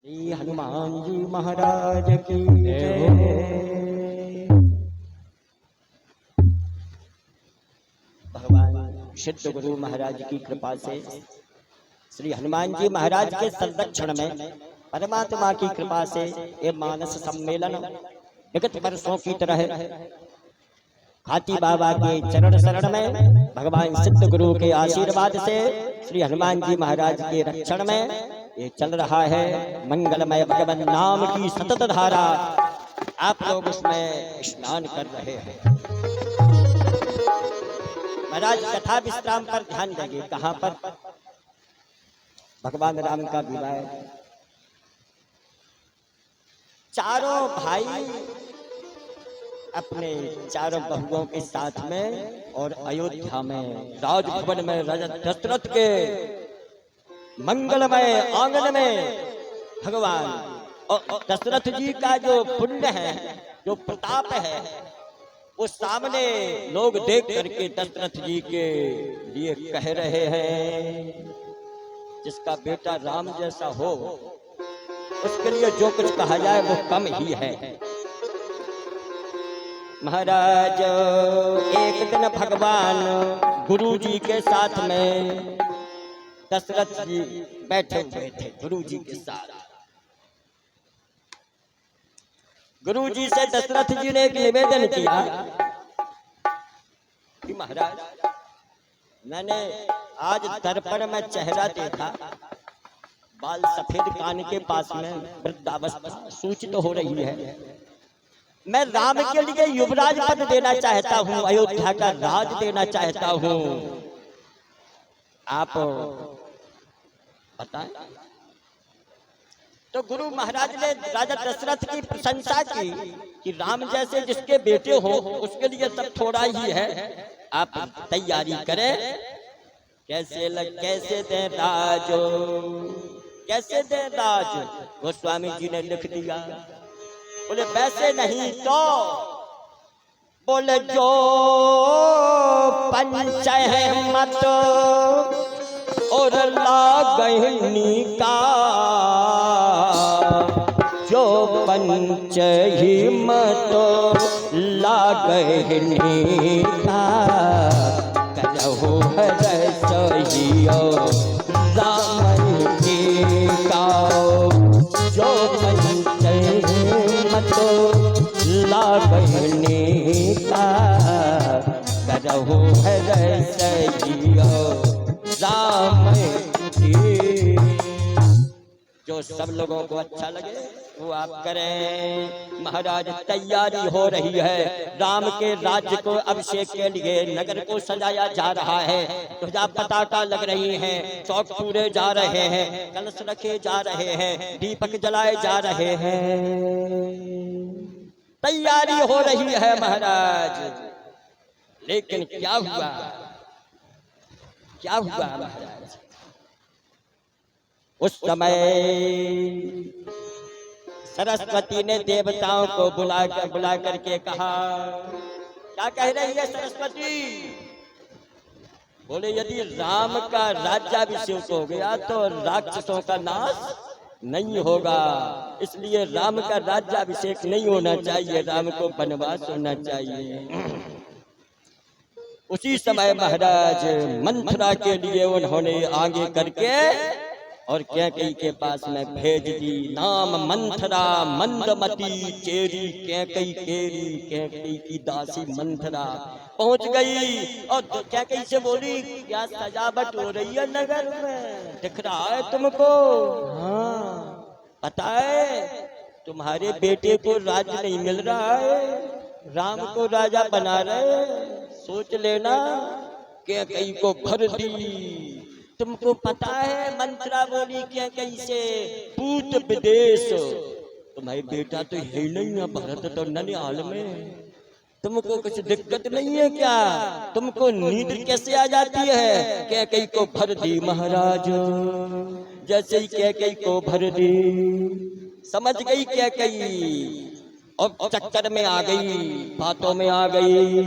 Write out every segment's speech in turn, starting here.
श्री हनुमान जी महाराज की जय। भगवान सिद्ध गुरु महाराज की कृपा से श्री हनुमान जी महाराज के संरक्षण में परमात्मा की कृपा से ये मानस सम्मेलन विगत वर्षों की तरह हाथी बाबा के चरण शरण में भगवान सिद्ध गुरु के आशीर्वाद से श्री हनुमान जी महाराज के रक्षण में ये चल रहा है मंगलमय भगवान नाम की सतत धारा। आप लोग उसमें स्नान कर रहे हैं। महाराज कथा विश्राम पर ध्यान देंगे। कहां पर? भगवान राम का विवाह। चारों भाई अपने चारों बहुओं के साथ में और अयोध्या में राजभवन में राजा दशरथ के मंगलमय आंगन में भगवान और दशरथ जी का जो पुण्य है, जो प्रताप है, वो सामने लोग देख करके दशरथ जी के लिए कह रहे हैं जिसका बेटा राम जैसा हो उसके लिए जो कुछ कहा जाए वो कम ही है। महाराज एक दिन भगवान गुरु जी के साथ में दशरथ जी बैठे हुए थे। गुरु जी के साथ गुरु जी से दशरथ जी ने एक निवेदन किया कि महाराज मैंने आज दर्पण में चेहरा देखा, बाल सफेद कान के पास में वृद्धावस्था सूचित हो रही है। मैं राम के लिए युवराज पद देना चाहता हूं, अयोध्या का राज देना चाहता हूं। आप बताएं। तो गुरु महाराज ने राजा दशरथ की प्रशंसा की कि राम जैसे जिसके बेटे हो उसके लिए सब थोड़ा ही है, आप तैयारी करें। कैसे दें राज, कैसे दें राज? गोस्वामी जी ने लिख दिया। बोले वैसे नहीं तो बोले जो पंच मत और लागनी का, जो पंच ही मत लागनी का, करहु हर सहियो राम जी का। जो पंच मत लागनी का, करहु हर सहियो राम की। जो सब लोगों को अच्छा लगे वो आप करें। महाराज तैयारी हो रही है, राम के राज्य को अभिषेक के लिए नगर को सजाया जा रहा है। ध्वजा पताका लग रही हैं, चौक पूरे जा रहे हैं, कलश रखे जा रहे हैं, दीपक जलाए जा रहे हैं। तैयारी हो रही है महाराज। लेकिन क्या हुआ? क्या हुआ महाराज? उस समय सरस्वती ने देवताओं को बुला करके कहा। क्या कह रही है सरस्वती? बोले यदि राम का राज्याभिषेक हो गया तो राक्षसों का नाश नहीं होगा, इसलिए राम का राज्याभिषेक नहीं होना चाहिए, राम को वनवास होना चाहिए। उसी समय महाराज मंथरा के लिए उन्होंने आगे करके और कैकेयी के पास में भेज दी। नाम मंथरा मंदमती चेरी कैकेयी केरी, कैकेयी की दासी मंथरा पहुंच गई और कैकेयी से बोली क्या सजावट हो रही है नगर में, दिख रहा है तुमको? हाँ पता है तुम्हारे बेटे को राज नहीं मिल रहा है, राम को राजा बना रहे, सोच लेना। कैकेयी को भर दी। तुमको पता है मंत्रा बोली क्या कैसे पूत विदेश, तुम्हारी बेटा तो है नहीं है, भरत तो ननिहाल में, तुमको कुछ दिक्कत नहीं है क्या? तुमको नींद कैसे आ जाती है? कैकेयी को भर दी महाराज। जैसे ही कैकेयी को भर दी समझ गई कैकेयी और चक्कर में आ गई, बातों में आ गई।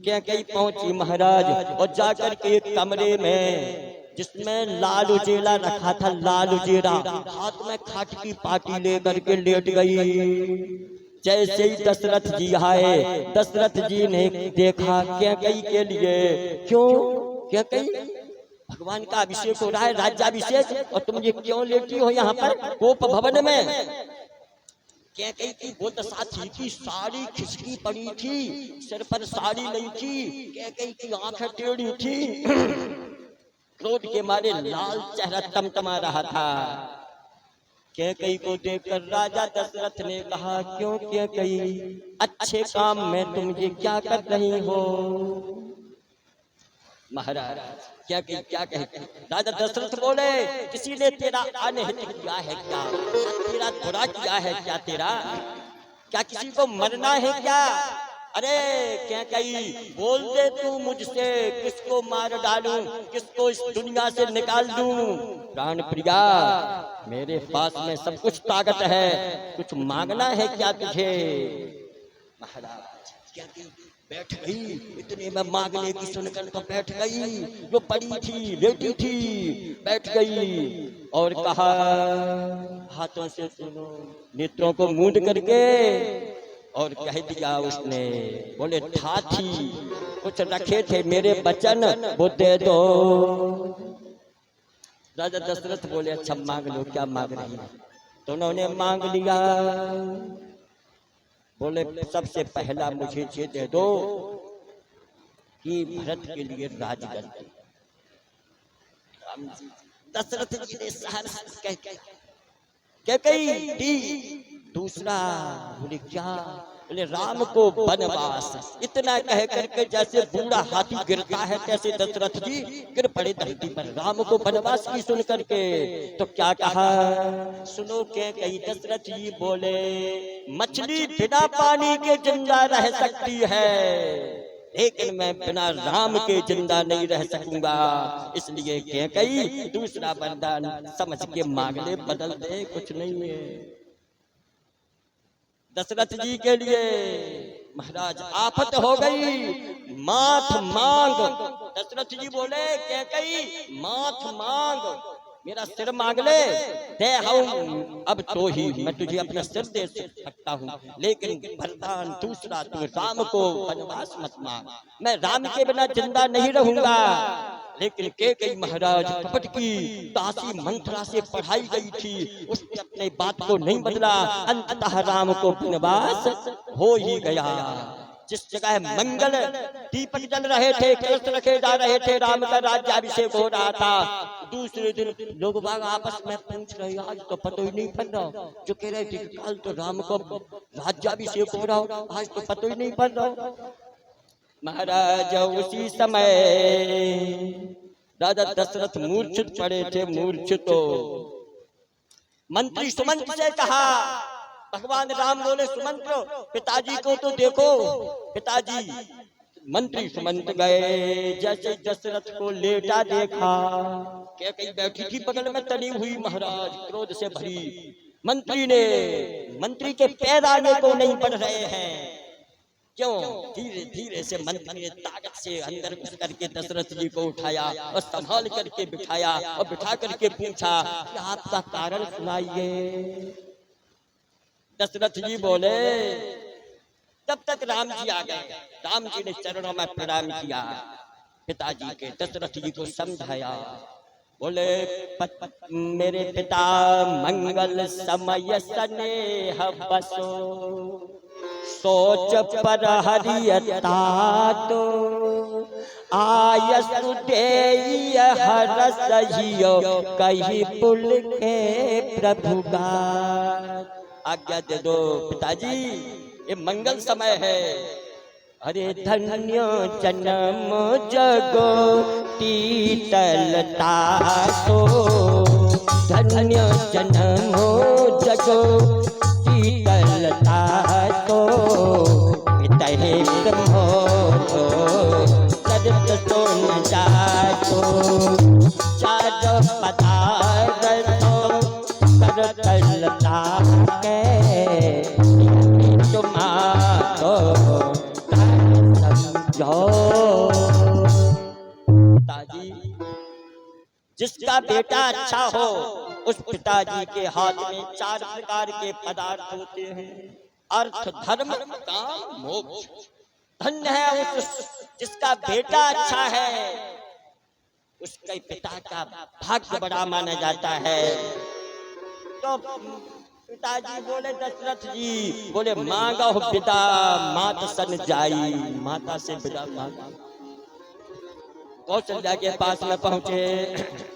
कैकेयी पहुंची महाराज और जाकर के एक कमरे में जिसमें लाल उजेला रखा था, लाल उजेला, हाथ में खाट की पाटी लेकर के लेट गई। जैसे ही दशरथ जी आए, दशरथ जी ने देखा कैकेयी के लिए, क्यों कैकेयी, भगवान का अभिषेक हो रहा है, राज्याभिषेक, और तुम ये क्यों लेटी हो यहाँ पर गोप भवन में। कैकेयी की वो दशा थी कि साड़ी खिसकी पड़ी थी, सिर पर साड़ी नहीं थी, कैकेयी की आंखें टेढ़ी थी, क्रोध के मारे लाल चेहरा तमतमा रहा था। कैकेयी को देखकर राजा दशरथ ने कहा, क्यों कैकेयी, अच्छे काम में तुम ये क्या कर रही हो। महाराज कैकेयी क्या कहते, राजा दशरथ बोले, किसी ने तेरा अनहित किया है क्या, तेरा बुरा किया है क्या, तेरा क्या किसी को मरना है क्या। अरे कैकेयी बोल दे तू मुझसे, किसको मार डालूं, किसको इस दुनिया से निकाल दूं। प्राण प्रिया, मेरे पास में सब कुछ ताकत है, कुछ मांगना है क्या तुझे। महाराज कैकेयी बैठ गई, इतने में मांगने की सुनकर तो बैठ गई, जो पड़ी थी लेटी थी बैठ गई और कहा, हाथों से सुनो, नेत्रों को मूंद करके, और कह दिया उसने, बोले ठाठी कुछ रखे थे मेरे बचन वो दे दो। राजा दशरथ बोले, अच्छा मांग लो, क्या मांग रही है। तो उन्होंने मांग लिया, बोले सबसे पहला मुझे ये दे दो कि भरत के लिए राजगद्दी। दशरथ जी ने सहर्ष कह दी। दूसरा बोले क्या, बोले राम को वनवास। इतना कह करके जैसे बूढ़ा हाथी गिरता है तैसे दशरथ जी गिर पड़े धरती पर, राम को वनवास की सुन करके। तो क्या कहा सुनो, कैकेयी दशरथ जी बोले, मछली बिना पानी के जिंदा रह सकती है, लेकिन मैं बिना राम के जिंदा नहीं रह सकूंगा। इसलिए कैकेयी दूसरा वरदान समझ के मांग ले, बदल दे, कुछ नहीं है। दशरथ जी के लिए महाराज आफत हो गई, माथ मांग। दशरथ जी बोले, कैकेयी माथ मांग, मेरा सिर मांग ले, दे हूं अब तो ही मैं तुझे अपना सिर दे सकता हूँ, लेकिन वरदान दूसरा, तू राम को वनवास मत मांग, मैं राम के बिना जिंदा नहीं रहूंगा। लेकिन कैकेयी महाराज कपट की दासी मंत्रा से पढ़ाई गई थी, उसने अपने बात को नहीं बदला, अंततः राम को वनवास हो ही गया। जिस जगह मंगल दीपक जल रहे थे, कलश रखे जा रहे थे, राम का राज्याभिषेक हो रहा था, दूसरे दिन लोग बाग आपस में पूछ रहे, आज तो पता ही नहीं पड़ रहा, जो कह रहे थे कल तो राम को राज्याभिषेक हो रहा, आज तो पता ही नहीं पड़ रहा। महाराज उसी समय राजा दशरथ मूर्छित पड़े थे, मूर्छित। तो मंत्री सुमंत से कहा, भगवान राम बोले, सुमंत पिताजी को तो देखो। पिताजी मंत्री सुमंत गए, जैसे दशरथ को लेटा देखा, कैकेयी बैठी थी बगल में तनी हुई, महाराज क्रोध से भरी। मंत्री के पैर आने को नहीं बढ़ रहे हैं, क्यों। धीरे धीरे से मंत्री ने ताकत से अंदर घुस करके दशरथ जी को उठाया और संभाल करके बिठाया और बिठा करके पूछा कि आपका कारण सुनाइए। दशरथ जी बोले, तब तक राम जी आ गए, राम जी ने चरणों में प्रणाम किया पिताजी के, दशरथ जी को समझाया। बोले, मेरे पिता मंगल समय स्नेह बसो, सोच पर हरियता तो आयसु देय हरस हियो, कही पुल के प्रभु गात। आज्ञा दे दो पिताजी, ये मंगल समय है। अरे धन्य जन्म जगो टीतलता तो, धन्य जन्म जगो टीतलता तो, पितहे ब्रह्मो तो सरित तो न जातो, चार पदार्थ करतलता के तुम्हारो समझो। पिताजी जिसका बेटा अच्छा हो उस पिताजी के हाथ में 4 प्रकार के पदार्थ होते हैं, अर्थ, धर्म, काम, मोक्ष। धन्य है उस जिसका बेटा अच्छा है, उसके पिता का भाग्य बड़ा माना जाता है। तो पिताजी बोले दशरथ जी बोले मांगा हो पिता मात सन जाई, माता से विदा मांगा। कौशल्या के पास में पहुंचे,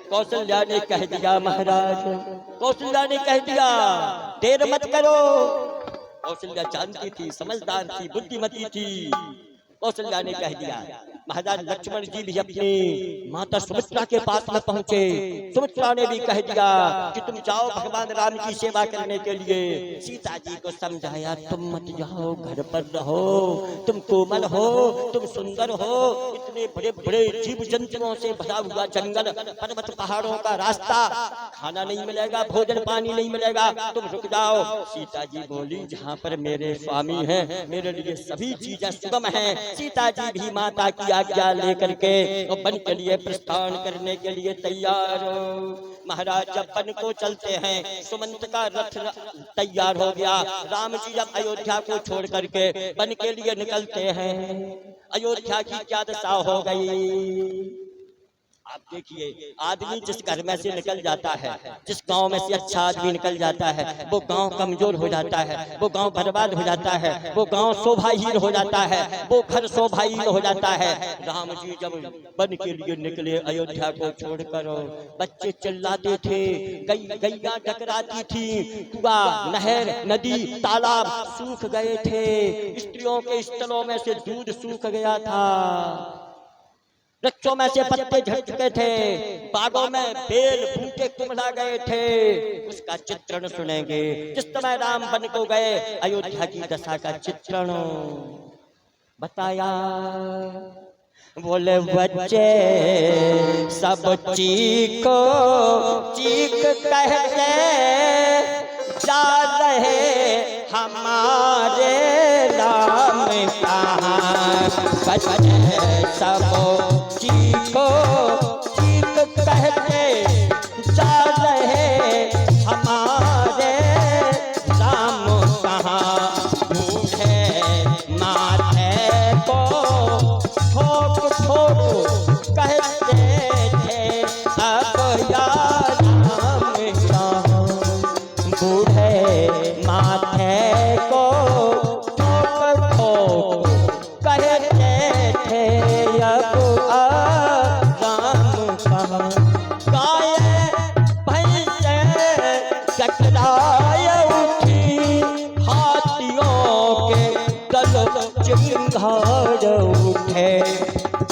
कौशल्या ने कह दिया महाराज, कौशल्या ने कह दिया देर मत करो। कौशल्या जानती थी, समझदार थी, बुद्धिमती थी। कौशल्या ने कह दिया, महाराज लक्ष्मण जी भी अपनी माता सुमित्रा के पास में पहुंचे। सुमित्रा ने भी कह दिया कि तुम जाओ भगवान राम की सेवा करने के लिए। सीता जी को समझाया, तुम मत जाओ, घर पर रहो, तुम कोमल हो, तुम सुंदर हो, इतने बड़े बड़े जीव जंतुओं से भरा हुआ जंगल, पर्वत पहाड़ों का रास्ता, खाना नहीं मिलेगा, भोजन पानी नहीं मिलेगा, तुम रुक जाओ। सीता जी बोली, जहाँ पर मेरे स्वामी हैं मेरे लिए सभी चीजें सुगम हैं। सीता जी भी माता की आज्ञा लेकर के वन के लिए प्रस्थान करने के लिए तैयार हो। महाराज जब वन को चलते हैं, सुमंत का रथ तैयार हो गया। राम जी जब अयोध्या को छोड़ करके वन के लिए निकलते हैं, अयोध्या की क्या दशा हो गई। आप देखिए, आदमी जिस घर में से निकल जाता है, जिस गांव में से अच्छा आदमी निकल जाता है, वो गांव कमजोर हो जाता है, वो गांव बर्बाद हो जाता है, वो गांव शोभाहीन हो जाता है, वो घर शोभाहीन हो जाता है। राम जी जब वन के लिए निकले अयोध्या को छोड़कर, बच्चे चिल्लाते थे, गैया टकराती थी, कुआ, नहर, नदी, तालाब सूख गए थे, स्त्रियों के स्तनों में से दूध सूख गया था, वृक्षों में से पत्ते झड़ चुके थे, बागों में बेल बूटे कुमला गए थे। उसका चित्रण सुनेंगे। जिस समय राम वन को गए, अयोध्या की दशा का चित्रण बताया। बोले बच्चे सब चीखो चीख कहते जा रहे हमारे राम कहाँ, बच्चे सब चीखो चीख कहते जा रहे हमारे राम कहाँ। बूढ़े माथे को ठोक ठोक कहते थे अब यार राम कहाँ। बूढ़े माथे को ठोक ठोक कहते थे अब राम कहाँ। गाय भैंसे चकराए उठी, हाथियों के दल चिंगार उठे,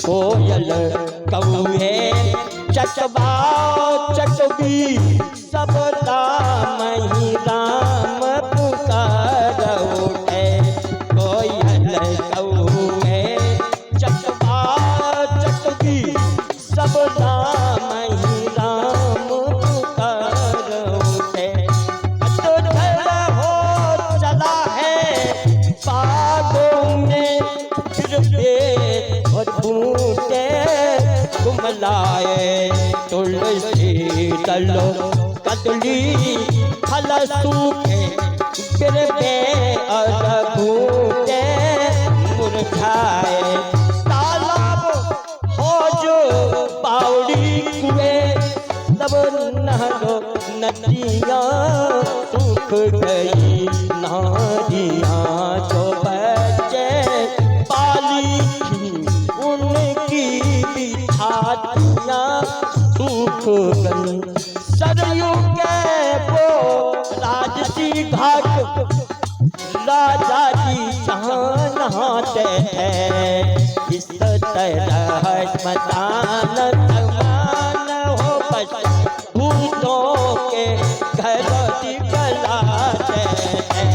कोयल कौए चचबा चचबी सब राम ही राम पुकार उठे। कोयल कौए चचबा चचबी सब राम ही राम पुकार उठे। अतुल हो चला है बागों में, फिर बे और बूटे कुमलाए, तुलसी दलो कदली फल सूखे, फिर बे और बूटे मुरझाए। तालाब हो जो बावड़ी कुएं, तब नहरो नदियाँ सूख गई, नारियाँ जो बच्चे पाली थी उनकी भी छातियाँ सूख गई। सरयू के वो राजसी घाट राजा जी जहाँ नहाते हैं, इस तरह स्मशान समान हो बस भूतों के घर दिखलाते हैं।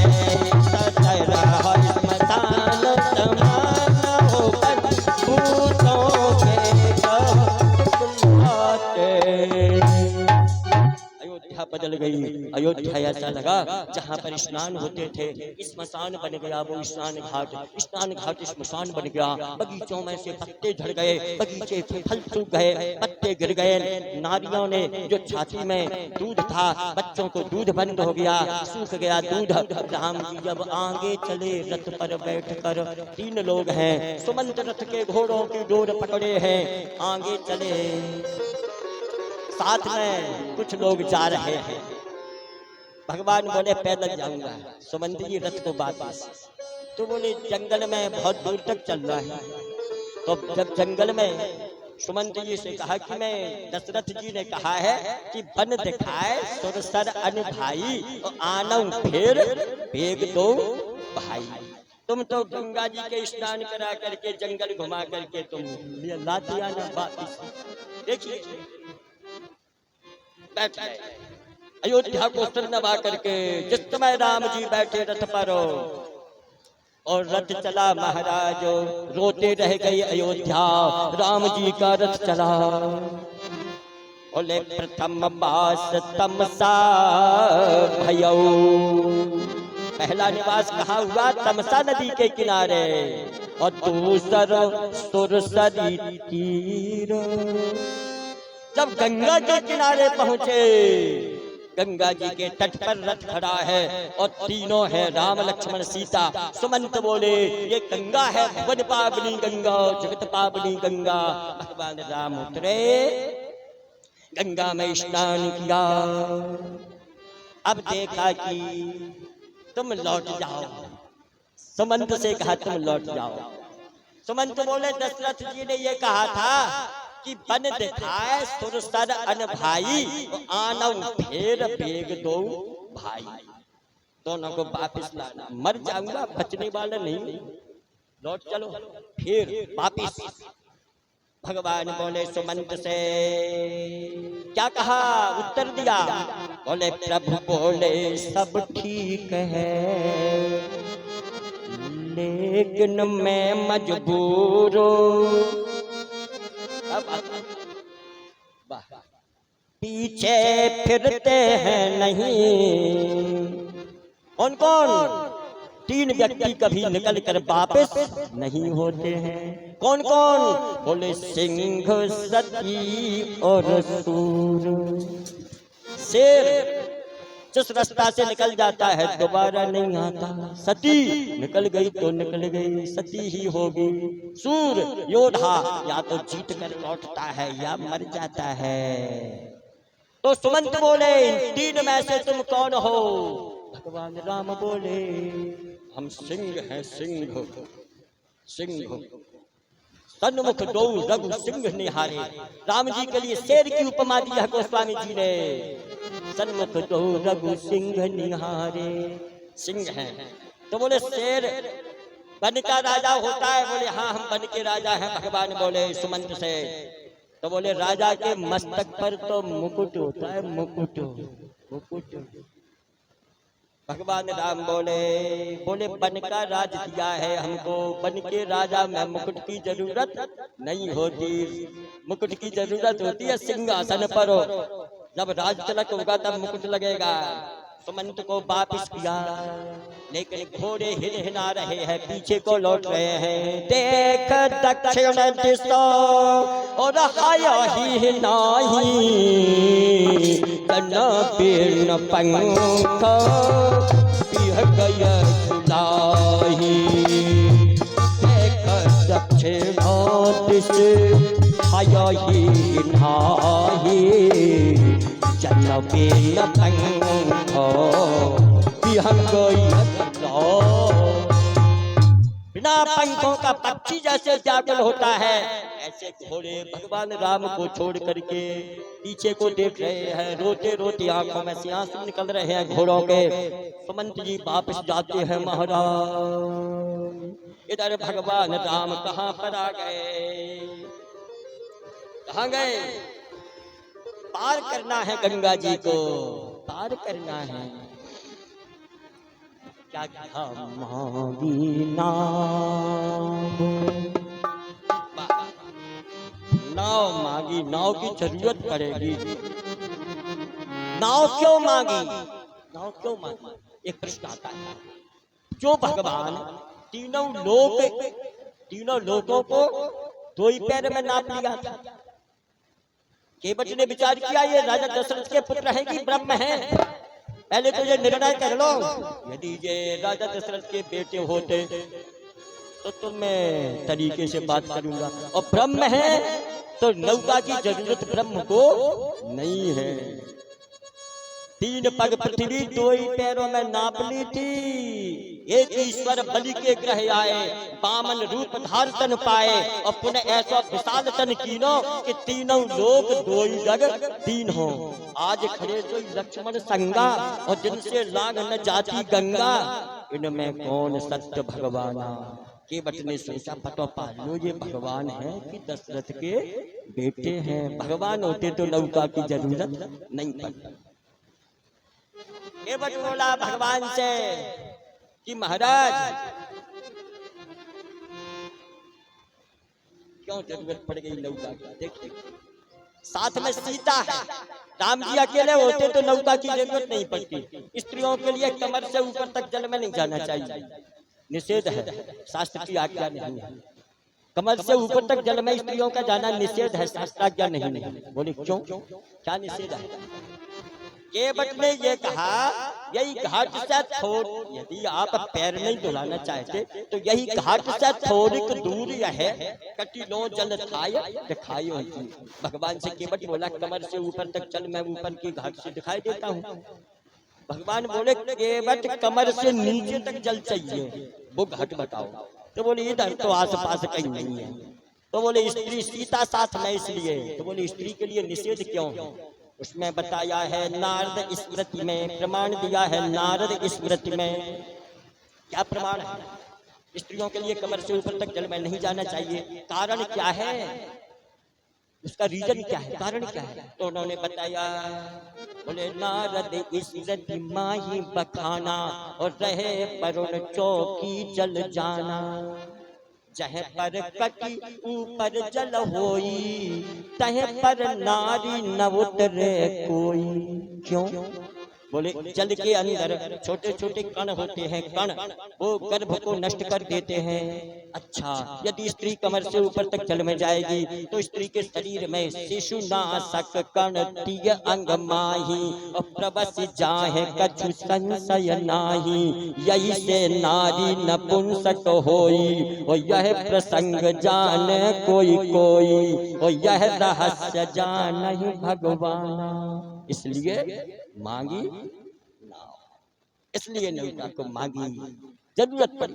इस तरह स्मशान समान हो बस भूतों के घर दिखलाते। अयोध्या बदल गई, अयोध्या ऐसा लगा जहाँ पर स्नान होते थे स्मशान बन गया वो स्नान घाट स्मशान बन गया। बगीचों में से पत्ते झड़ गए, बगीचे फल सूख गए, पत्ते गिर गए। नारियों ने जो छाती में दूध था, बच्चों को दूध बंद हो गया, सूख गया दूध। राम जी जब आगे चले रथ पर बैठकर, 3 लोग हैं, सुमंत रथ के घोड़ों की डोर पकड़े हैं, आगे चले, साथ में कुछ लोग जा रहे हैं। भगवान बोले पैदल जाऊंगा, सुमंत जी रथ को वापस। तो बोले जंगल में बहुत दूर तक चल रहा है। तो जब जंगल में सुमंत जी से कहा कि मैं दशरथ जी ने कहा है कि बन दिखाए सुरसर अन भाई और आनऊ फिर भेग दो भाई। तुम तो गंगा जी के स्नान करा करके जंगल घुमा करके तुम लाती आना वापिस। देखिए बैठ गए अयोध्या को सिर नवा करके, जिस समय राम जी बैठे रथ पर और रथ चला महाराज, रोते रह गई अयोध्या। राम जी का रथ चला, बोले प्रथम बास तमसा भयौ। पहला निवास कहाँ हुआ? तमसा नदी के किनारे, और दूसरा सुरसरी तीर। जब गंगा के किनारे पहुंचे, गंगा जी के तट पर रथ खड़ा है और तीनों है राम लक्ष्मण सीता। सुमंत बोले ये गंगा है, भुवन पावनी गंगा, जगत पावनी गंगा। भगवान राम उतरे, गंगा में स्नान किया। अब देखा कि तुम लौट जाओ, सुमंत से कहा तुम लौट जाओ। सुमंत बोले दशरथ जी ने ये कहा था कि बन दिखाए सुरसर अन भाई आनऊ फिर भेग दो भाई। दोनों को वापिस लाना, मर जाऊंगा बचने वाला नहीं, लौट चलो फिर वापिस। भगवान बोले सुमंत से क्या कहा, उत्तर दिया। बोले प्रभु बोले सब ठीक है, लेकिन मैं मजबूर हूँ। पीछे फिरते हैं नहीं। कौन कौन? 3 व्यक्ति कभी निकल कर वापस नहीं होते हैं। कौन कौन? बोले सिंह, सती और सूर। शेर जिस रास्ता से निकल जाता है दोबारा नहीं आता। सती निकल गई तो निकल गई, सती ही होगी। सूर योद्धा या तो जीत कर लौटता है या मर जाता है। तो सुमंत बोले इन 3 में से तुम कौन हो? भगवान राम बोले हम सिंह हैं, सिंह सिंह। सन्मुख दो रघु सिंह निहारे। राम जी के लिए शेर की उपमा दी है गोस्वामी जी ने। सन्मुख दो रघु सिंह निहारे, सिंह हैं। तो बोले शेर बन का राजा होता है? बोले हाँ हम बन के राजा हैं। भगवान बोले सुमंत से, तो बोले राजा के मस्तक पर तो मुकुट होता है, मुकुट मुकुट। भगवान राम बोले बन का राज दिया है हमको, बन के राजा में मुकुट की जरूरत नहीं होती। मुकुट की जरूरत होती है सिंहासन पर हो, जब राज तिलक होगा तब मुकुट लगेगा। सुमंत को वापिस किया, लेकिन घोड़े हिला रहे हैं, पीछे को लौट रहे हैं। देख दक्षिण दिशा और हाया ही नाही, बिन पंख पिह गया सुलाही। देख दक्षिण दिशा हाया ही नाही, बिन पंख पिह गया। बिना पंखों का पक्षी जैसे व्याकुल होता है, ऐसे घोड़े भगवान राम को छोड़ करके पीछे को देख रहे हैं। रोते रोते आंखों में से आंसू निकल रहे हैं घोड़ों के। सुमंत जी वापस जाते हैं महाराज। इधर भगवान राम कहाँ पर आ गए? कहाँ गए? पार करना है गंगा जी को, पार करना है। क्या मांगी नाव, नाव मांगी, नाव की जरूरत पड़ेगी। नाव क्यों मांगी? गाँव क्यों माना? एक प्रश्न आता है। जो भगवान तीनों लोगों को दो ही पैर में नाप लिया था। केवट ने विचार किया ये राजा दशरथ के पुत्र हैं कि ब्रह्म हैं? पहले तो ये निर्णय कर लो, यदि ये राजा दशरथ के बेटे होते तो तुम मैं तरीके से बात करूंगा, और ब्रह्म है तो नौका की जरूरत ब्रह्म को नहीं है। 3 पग पृथ्वी 2 ही पैरों में नाप ली थी। एक ईश्वर बलि के ग्रह आए, बामन रूप धार तन पाए, और पुनः ऐसा विशाल तन कीनो कि तीनों लोग 2 ही जग 3 हो। आज खड़े जो लक्ष्मण संगा, और जिनसे लाग न जाती गंगा, इनमें कौन सत्य भगवाना? केवट ने सोचा पतो पालो ये भगवान है कि दशरथ के बेटे हैं। भगवान होते तो नौका की जरूरत नहीं पड़ती। केवट बोला भगवान से कि महाराज क्यों जरूरत पड़ गई नौका की? देख साथ में सीता है, राम जी अकेले होते तो नौका की जरूरत नहीं पड़ती। स्त्रियों के लिए कमर से ऊपर तक जल में नहीं जाना चाहिए, निषेध है, शास्त्र की आज्ञा नहीं है। कमर से ऊपर तक जल में स्त्रियों का जाना निषेध है, शास्त्राज्ञा नहीं। बोले क्यों, क्या निषेध है? केवट ने ये कहा यही घाट से यदि आप पैर नहीं धुलाना चाहते तो यही घाट से थोड़ी दूर है, कटिलो जल खाए दिखाई होती। भगवान से केवट बोला कमर से ऊपर तक चल, मैं ऊपर की घाट से दिखाई देता हूँ। भगवान बोले केवट कमर से नीचे तक जल चाहिए, वो घाट बताओ। तो बोले इधर तो आस पास कहीं नहीं है। तो बोले स्त्री सीता साथ में इसलिए। तो बोले स्त्री के लिए निषेध क्यों? उसमें बताया है नारद स्मृति में, प्रमाण दिया है नारद स्मृति में। क्या प्रमाण है? स्त्रियों के लिए कमर से ऊपर तक जल में नहीं जाना चाहिए। कारण क्या है? उसका रीजन क्या है, कारण क्या है? तो उन्होंने बताया, बोले नारद स्मृति माही बखाना, और रहे परुण चौकी जल जाना। जह पर कटी ऊपर जल होई, तह पर नारी न उतरे कोई। क्यों? बोले जल के अंदर छोटे छोटे कण होते हैं, कण वो गर्भ को नष्ट कर देते हैं। अच्छा, यदि स्त्री कमर से ऊपर तक जल में जाएगी तो स्त्री के शरीर में शिशु नाशक कण तीय अंग माही, और प्रबस जाहे कछु संशय नाही। यही से नारी नपुंसक होई, और यह प्रसंग जाने कोई कोई, और यह रहस्य जाने भगवाना। इसलिए मांगी नाव, इसलिए नौका को मांगी, जरूरत पड़ी।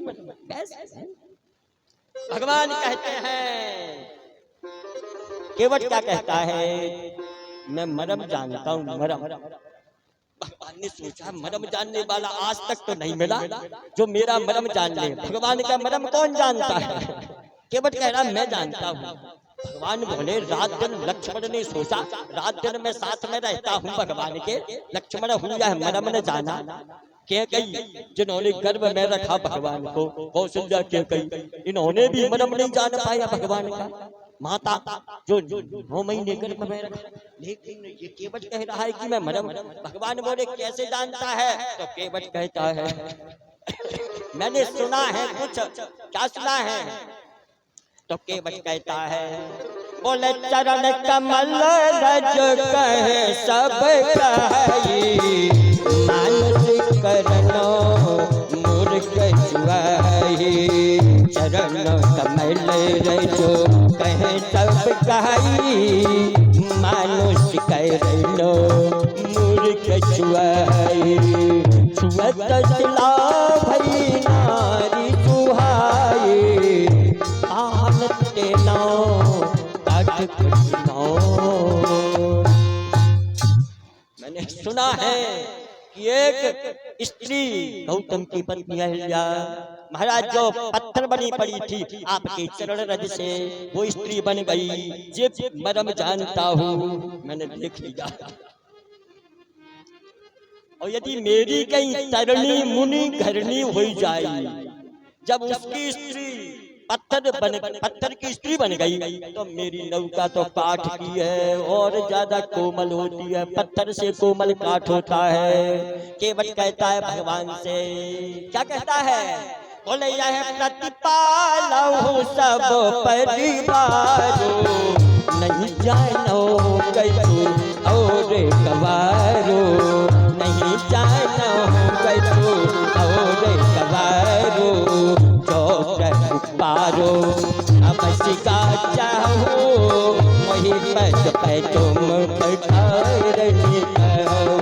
भगवान कहते हैं, केवट क्या कहता है? मैं मरम जानता हूँ, मरम। भगवान ने सोचा मरम जानने वाला आज तक तो नहीं मिला जो मेरा मरम जान ले। भगवान का मरम कौन जानता है? केवट कह रहा मैं जानता हूँ। भगवान बोले रात दिन लक्ष्मण ने सोचा, रात दिन मैं साथ में रहता हूँ भगवान के, लक्ष्मण हुआ है मरम न जाना। क्या कही जिन्होंने गर्भ में रखा भगवान को, कौशल्या क्या कही, इन्होंने भी मरम नहीं जान पाया भगवान का। माता जो 9 महीने गर्भ में रखा, लेकिन ये केवट कह रहा है कि मैं मरम। भगवान बोले कैसे जानता है? तो केवट कहता है मैंने सुना है कुछ। क्या सुना है? तो केवट कहता है, बोले चरण कमल रज कहे सब कही, मानस करनो मूर्ख जुआई। चरण कमल रज कहे सब कही, मानुष करनो मूर्ख जुआई। छुअत सिला भई नारी सुहाई, मैंने सुना है कि एक स्त्री गौतम की पत्नी अहिल्या महाराज जो पत्थर बनी पड़ी थी आपके चरण रज से, वो स्त्री बन गई। ये मरम जानता हूँ, मैंने देख लिया। और यदि मेरी कहीं तरणी मुनि घरनी हो जाए, जब उसकी स्त्री पत्थर की स्त्री बन गई तो मेरी नौका तो काठ की है और ज्यादा कोमल होती है, पत्थर से कोमल काठ होता है। केवट कहता है भगवान से, क्या कहता है? बोले यह प्रतिपालहु सब परिवारो, नहीं जानो कैसो और कवारो, नहीं जानो कैसो और कवारो, जो प्रभु पारो अब सिका चाहो, वही पद पे तुम पठारनी कहो,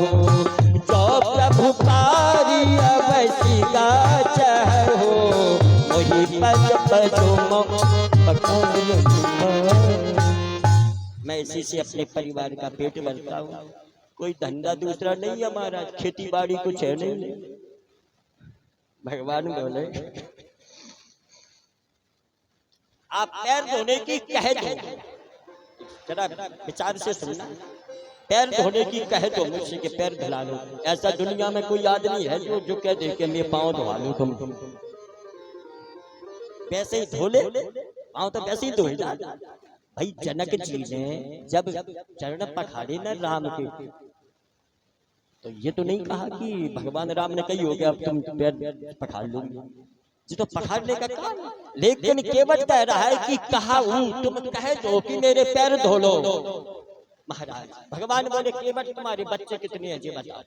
जो प्रभु पारी अब सिका चाहो, वही पद पे तुम पठारनी कहो। मैं इसी से अपने परिवार का पेट भरता हूँ, कोई धंधा दूसरा नहीं हमारा, खेती बाड़ी कुछ है नहीं। भगवान बोले आप पैर धोने की कह दो, जरा विचार से सुनना, पैर धोने की कह दो मुझसे कि पैर धुला लो। ऐसा दुनिया में कोई आदमी है जो कह दे कि मैं पाँव धोवा लूं तुम वैसे ही धो ले, पाँव तो वैसे ही धोए जा। भाई जनक जी ने जब चरण पखाड़े न राम के, तो ये तो नहीं कहा कि भगवान राम ने कही हो गया अब तुम पैर पखाड़ लो, जी तो पखाड़ने का काम। लेकिन केवट कह रहा है कि कहा हूं, तुम कह दो कि मेरे पैर धो लो। महाराज भगवान बोले केवट तुम्हारे बच्चे कितने हैं जी बता।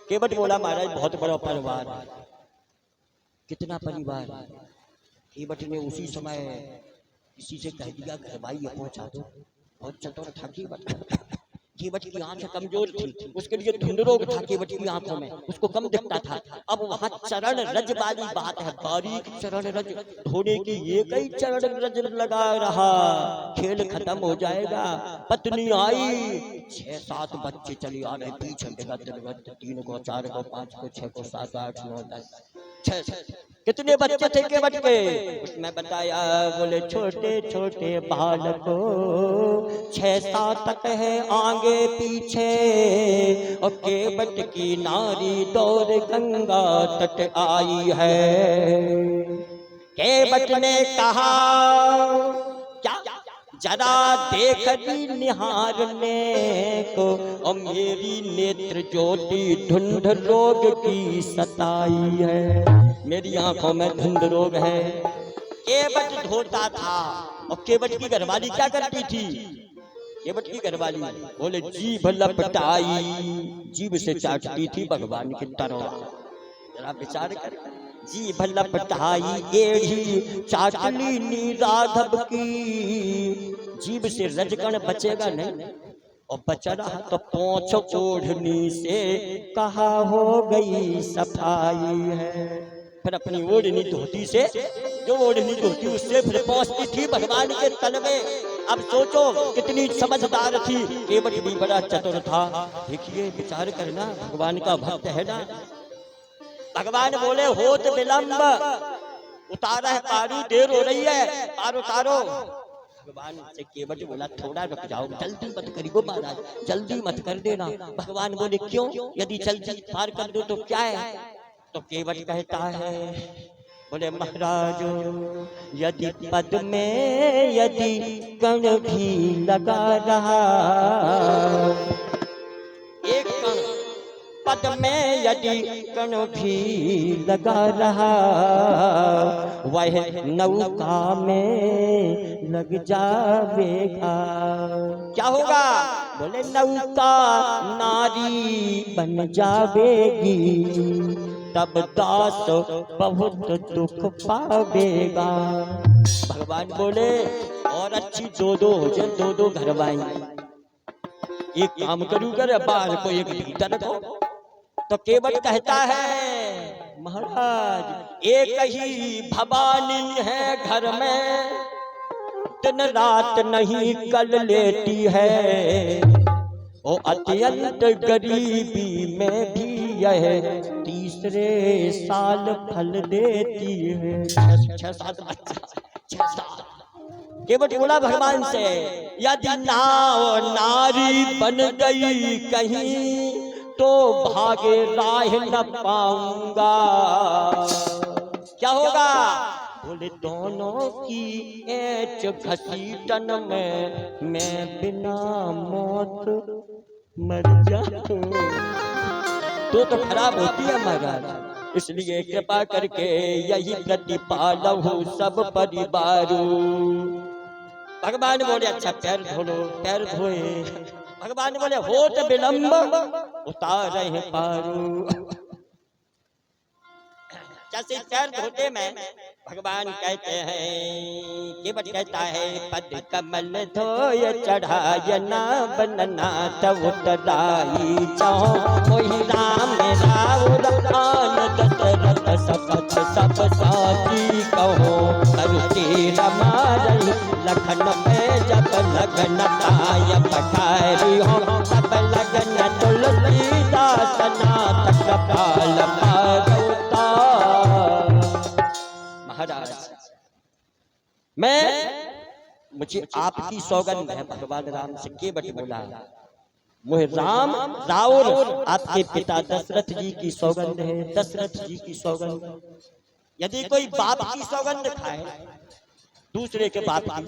केवट बोला महाराज बहुत बड़ा परिवार। कितना परिवार? केवट ने उसी समय किसी से कह दिया घर भाई ये पहुंचा दो। बहुत चतुर था केवट। केवट की आंखें कमजोर थी, उसके लिए धुंध रोग था केवट की आंखों में, उसको कम दिखता था। अब वहां चरण रज वाली बात है, बारीक चरण रज धोने की, ये कई चरण रज लगा रहा, खेल खत्म हो जाएगा। पत्नी आई, 6-7 बच्चे चले आ रहे पीछे, 3 को 4 को 5 को 6 को 7 8 9 10 6 कितने बच्चे थे केवट के? उसमें बताया बोले छोटे छोटे बालको 6-7 तक है आगे पीछे, और केवट की नारी दौड़ गंगा तट आई है। केवट ने कहा क्या जरा देख भी निहारने को, और मेरी नेत्र ज्योति धुंध रोग की सताई है, मेरी आंखों में धुंध रोग है। केवट धोता था, और केवट की घरवाली क्या करती थी? केवट की घरवाली बोले जीभ लपटाई, जीभ से चाटती थी भगवान की तरह। जरा विचार कर, जीभ लपटाई एड़ी चाटली नी राघव की, जीभ से रजकण बचेगा नहीं, और बचा रहा तो पोंछ ओढ़नी से कहा हो गई सफाई है। फिर अपनी ओढ़नी धोती से, जो ओढ़नी धोती उससे फिर पहुंचती थी भगवान के तल में। अब सोचो कितनी समझदार थी, केवट भी बड़ा चतुर था। देखिए विचार करना, भगवान का भक्त है ना। भगवान बोले होत विलंब, उतारा है पारू, देर हो रही है, पार उतारो। भगवान से केवट बोला थोड़ा रुक जाओ, जल्दी मत करियो महाराज, जल्दी मत कर देना। भगवान बोले क्यों? यदि जल्दी पार कर दो तो क्या है? तो केवट कहता है बोले महाराज यदि पद में यदि कण भी लगा रहा, एक कण पद में यदि कण भी लगा रहा, वह नौका में लग जावेगा। क्या होगा? बोले नौका नारी बन जावेगी, तब दास बहुत दुख पावेगा। भगवान बोले और अच्छी 2-2 हो जाए, 2-2 घरवाई। एक काम करूँ कर बाहर को एक भीतर रखो। तो केवट कहता है महाराज एक ही भवानी है घर में, दिन रात नहीं कल लेती है, वो अत्यंत गरीबी में भी यह तीसरे साल फल देती है। 6-7 बच्चा, 6-7। केवट बोला भगवान से यदि नाव नारी बन गई कहीं, तो भागे राह न पाऊंगा। क्या होगा? बोले दोनों की ऐच घसीटन में मैं बिना मौत मर जाऊं। तो खराब होती है महाराज, इसलिए कृपा करके यही प्रतिपालहु सब परिवारू। भगवान बोले अच्छा पैर धो लो, पैर धोए। भगवान बोले होत विलंब उतार पारू। जैसे पैर धोते में भगवान कहते हैं, केवट कहता है पद कमल धोय चढ़ाय ना बनना तब उतराई चाहो वही राम राव रान दशरथ सपथ सब साथी कहो करुति रमारई लखन में जब लगन ताय पठारी हो सब लगन तुलसीदास नाथ कपाल पारौता। महाराज मुझे आपकी सौगंध है, भगवान राम से केवट बोला मुझे राम राउर आपके पिता दशरथ जी की सौगंध है, दशरथ जी की सौगंध। यदि कोई बाप की सौगंध खाए दूसरे के बाप की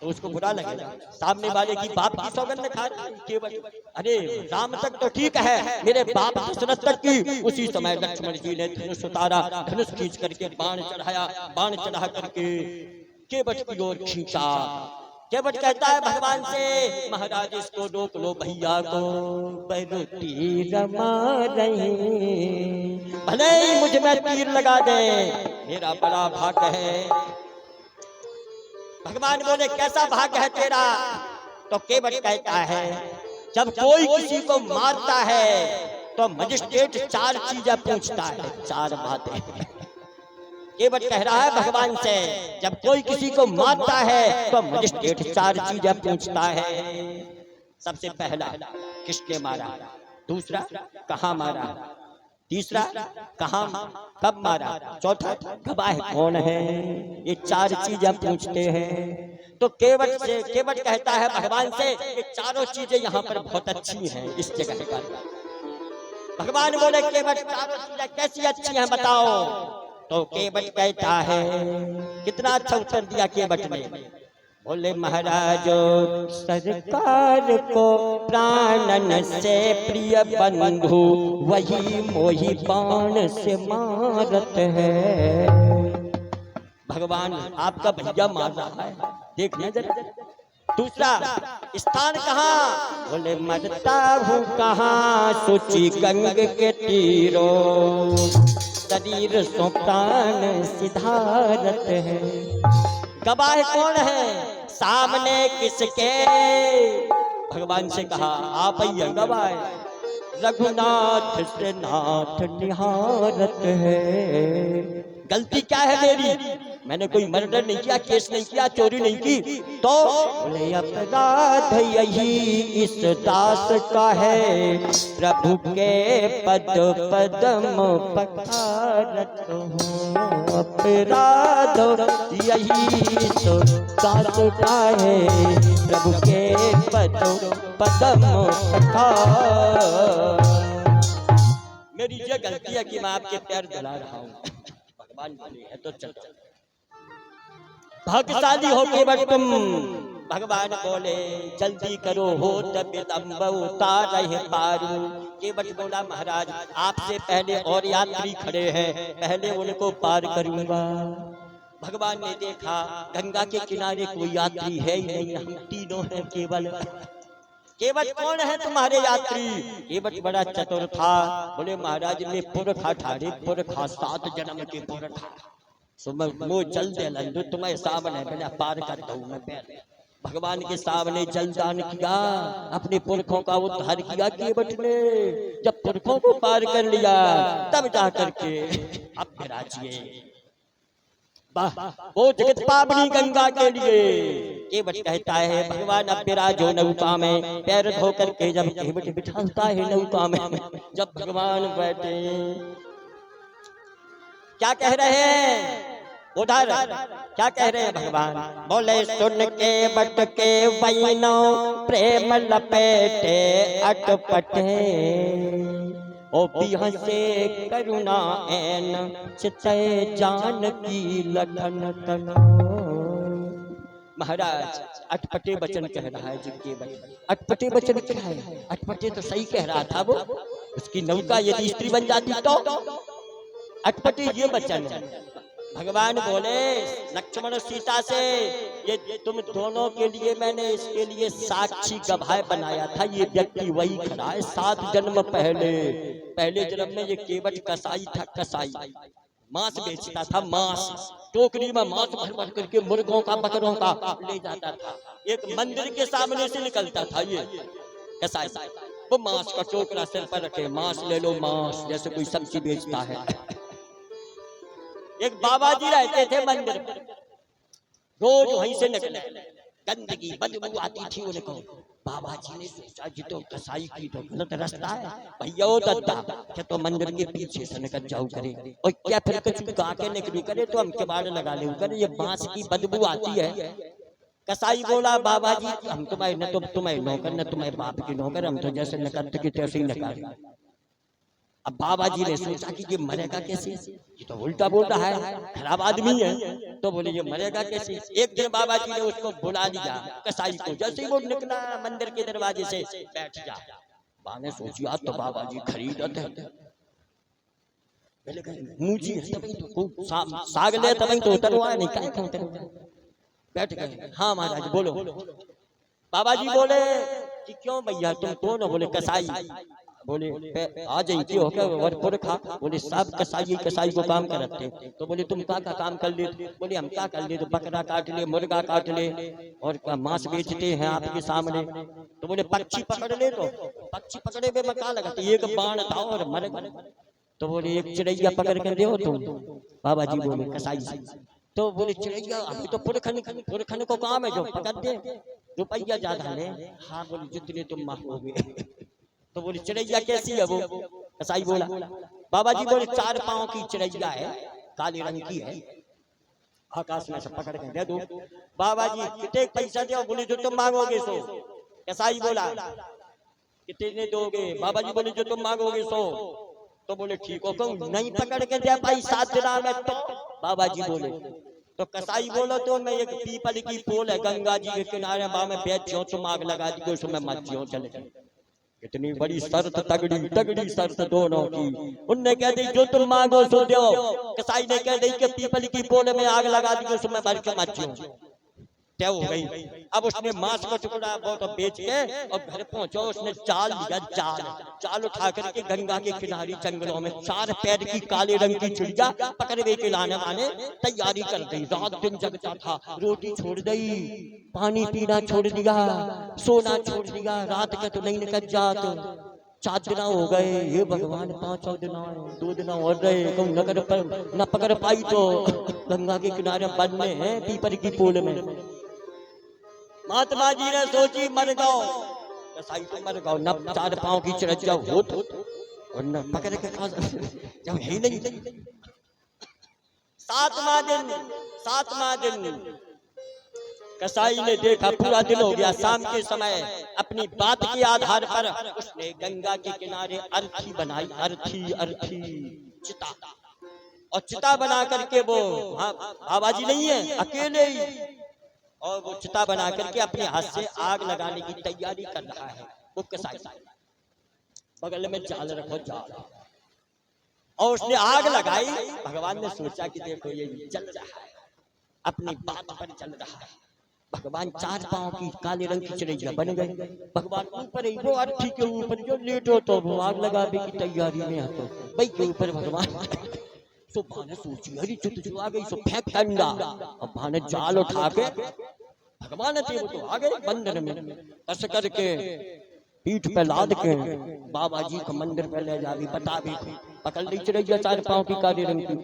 तो उसको बुरा लगेगा, सामने वाले की बाप की सौगंध खा केवट। अरे राम तक तो ठीक है, मेरे बाप दशरथ तक की। उसी समय लक्ष्मण जी ने धनुष उतारा, धनुष खींच करके बाण चढ़ाया, बाण चढ़ा करके केवट की ओर खींचा। केवट कहता है भगवान से महाराज इसको रोक लो भैया को, बैरुति रमा रही भले ही मुझ में तीर लगा दे, मेरा बड़ा भाग्य है। भगवान बोले कैसा भाग्य है तेरा? तो केवट कहता है जब कोई किसी को मारता है तो मजिस्ट्रेट चार चीजें पूछता है, चार बातें। केवट कह रहा है भगवान से जब कोई किसी को मारता है तो मजिस्ट्रेट चार चीजें पूछता है। सबसे पहला किसने मारा, दूसरा कहाँ मारा, तीसरा कहाँ कब मारा, चौथा गवाह कौन है। ये चार चीजें पूछते हैं। तो केवट कहता है भगवान से ये चारों चीजें यहाँ पर बहुत अच्छी हैं इस जगह पर। भगवान बोले केवट चारों चीजें कैसी अच्छी हैं बताओ। तो केवट कहता है, कितना अच्छा उत्तर दिया केवट ने। बोले महाराज सरकार को प्राणन से प्रिय बंधु वही मोही बाण से मारत है। भगवान आपका भैया मार रहा है, देखना जरा। दूसरा स्थान कहाँ? बोले मरता हूँ कहाँ सोची गंग के तीरों शरीर सो प्राण सिधारत है। गवाह कौन है, सामने किसके? भगवान से कहा आप ही गवाह, रघुनाथ से नाथ निहारत है। गलती क्या है मेरी? मैंने कोई मर्डर नहीं किया, केस नहीं किया, चोरी नहीं की। तो बोले अपराध यही इस दास का है, प्रभु के पद पदम पखारत हूँ। अपराध यही इस दास का है, प्रभु के पद पदम पखार। मेरी ये गलती है कि मैं आपके पैर धुला रहा हूँ। भगवान बोले है तो चल भाग्यशाली हो केवट तुम। भगवान बोले जल्दी करो हो तब विलंब उतार पारू। केवट बोला महाराज आपसे पहले और यात्री खड़े हैं, पहले उनको पार करूंगा। भगवान ने देखा गंगा के किनारे कोई यात्री है ही नहीं, हम तीनों हैं केवल। केवट कौन है तुम्हारे यात्री? केवट बड़ा चतुर था। बोले महाराज में पुरखा ठाड़े, पुरखा 7 जन्म के पुरखा मुँह जल दे लंदू तुम्हें सामने बिना पार कर दू मैं पैर। भगवान के सामने जलदान किया, अपने पुरखों का उद्धार किया केवट ने। जब पुरखों को पार कर लिया तब जा करके अब विराजिए वो जगत पावनी गंगा के लिए। केवट कहता है भगवान अब विराजो नौका में। पैर धो करके जब केवट बिठाता है नौका में, जब भगवान बैठे क्या कह रहे हैं उधर, क्या कह रहे हैं भगवान? बोले सुन के बट के वैनो प्रेम लपेटे अटपटे। ओ बिहसे करुणा ऐन चितय जान की लखन तनो। महाराज अटपटे वचन कह रहा है जिनके वचन अटपटे वचन क्या है? अटपटे तो सही कह रहा था वो, उसकी नौका यदि स्त्री बन जाती तो अटपटे ये वचन है। भगवान बोले लक्ष्मण सीता से, ये तुम दोनों के लिए मैंने इसके लिए साक्षी गवाह बनाया था। ये व्यक्ति वही खड़ा है 7 जन्म पहले। पहले जन्म में ये केवट कसाई था, कसाई मांस बेचता था, मांस टोकरी में मांस भर भर करके मुर्गों का बकरों का ले जाता था। एक मंदिर के सामने से निकलता था ये कसाई, वो मांस का टोकरा सिर पर रखे, मांस ले लो मांस, जैसे कोई सब्जी बेचता है। एक बाबा जी रहते थे मंदिर पर, रोज वहीं से निकले, गंदगी बदबू आती थी उनको। बाबा जी ने सोचा जी तो कसाई की तो गलत रास्ता है, भैया ओ दद्दा क्या तो मंदिर के पीछे से निकल जाओ करे, और क्या फिर कुछ गा के निकलू करे तो हम किवाड़ लगा ले करे, ये बांस की बदबू आती है। कसाई बोला बाबा जी हम तुम्हारे न तो तुम्हारे नौकर न तुम्हारे बाप के नौकर, हम तो जैसे निकलते कि तैसे ही निकाले। अब बाबा जी ने सोचा कि ये मरेगा कैसे, ये तो उल्टा बोल रहा है, खराब आदमी है, तो बोले ये मरेगा कैसे। एक दिन बाबा जी ने उसको बुला लिया कसाई को, जैसे ही वो निकला मंदिर के दरवाजे से, बैठ जा। बाने सोची आज तो बाबा जी खरीदत है, मूची तो साग ले तब तो उतरवा नहीं, क्या क्यों उतरवा, बैठ गए। हाँ महाराज बोलो। बाबा जी बोले कि क्यों भैया तुम कौन हो? बोले कसाई। बोले आ जाइए क्यों क्या वरपुर खा? बोले सब कसाई कसाई को काम करते। तो बोले तुम क्या का काम कर ले? बोले हम क्या कर ले, तो बकरा काट ले, मुर्गा काट ले और मांस बेचते हैं आपके सामने। तो बोले पक्षी पकड़ ले, तो पक्षी पकड़े में क्या लगा, तो एक बाण था और मर गए। तो बोले एक चिड़ैया पकड़ कर दे तुम। बाबा जी बोले कसाई। तो बोले चिड़ैया अभी तो पुरखन को काम है जो पकड़ दे, रुपया ज्यादा ले। हाँ बोले जितने तुम मांगोगे। तो बोले चिड़ैया कैसी है वो? कसाई बोला। बाबा जी बोले 4 पांव की चिड़ैया है, काले रंग की है, आकाश में से पकड़ के दे दो। बाबा जी कितने पैसा दो? बोले जो तुम मांगोगे सो। कसाई बोला कितने दोगे? बाबा जी बोले जो तुम मांगोगे सो। तो बोले ठीक हो, कहूँ नहीं पकड़ के दे भाई 7 दिन में तो। बाबा जी बोले तो कसाई बोलो तो मैं एक पीपल की पोल है गंगा जी के किनारे, वहां में बैठ जाओ, तुम आग लगा दी उसमें मत जाओ, चले। इतनी बड़ी शर्त, तगड़ी तगड़ी शर्त दोनों की। उनने कह दी जो तुम मांगो सो दो। कसाई ने कह दी कि पीपल की पोल में आग लगा दी उसमें भर के मत जाओ, तय हो गई। अब उसने मांस का टुकड़ा बहुत बेच के और घर पहुंचो, उसने जाल लिया, जाल उठा करके गंगा के किनारे जंगलों में 4 पैर की काले रंग की चिड़िया पकड़वे के लाने वाने तैयारी कर दी। रात दिन जगता था, रोटी छोड़ दी, पानी पीना छोड़ दिया, सोना छोड़ दिया, रात के तो नहीं निकल जात। 4 दिन हो गए, ये भगवान 5 दिन 2 दिन और रहे, कहूँ नगर पर न पकड़ पाई तो गंगा के किनारे बनने हैं पीपल की पोल में। महात्मा जी ने सोची मर गो, कसाई तो मर गो, न 4 पांव की चिड़ैया हो तो और न पकड़ के खा जब है नहीं। 7वां दिन कसाई ने देखा पूरा दिन हो गया, शाम के समय अपनी बात के आधार पर उसने गंगा के किनारे अर्थी बनाई, अर्थी चिता, और चिता बना करके वो बाबा जी नहीं है अकेले ही, और वो चिता बना करके अपने हाथ से आग लगाने की तैयारी कर रहा है। वो कसाई बगल में जाल रखो, जाल, और उसने आग लगाई। भगवान ने सोचा कि देखो ये जल रहा है, अपनी बात पर चल रहा है। भगवान 4 पांव की काले रंग की चिड़ैया बन गए। भगवान ऊपर ही वो अर्थी के ऊपर जो लेटो तो वो आग लगाने की तैयारी में हाथों भाई के ऊपर भगवान। सो भाने सोची अरे जो आ गई, सो फेंक डंडा, और भाने जाल उठा के भगवान थे वो तो आ गए मंदिर में, कस करके पीठ पे लाद के बाबा जी को मंदिर पे ले जा, बता भी पकड़ ली चिड़ैया 4 पांव की काले रंग की,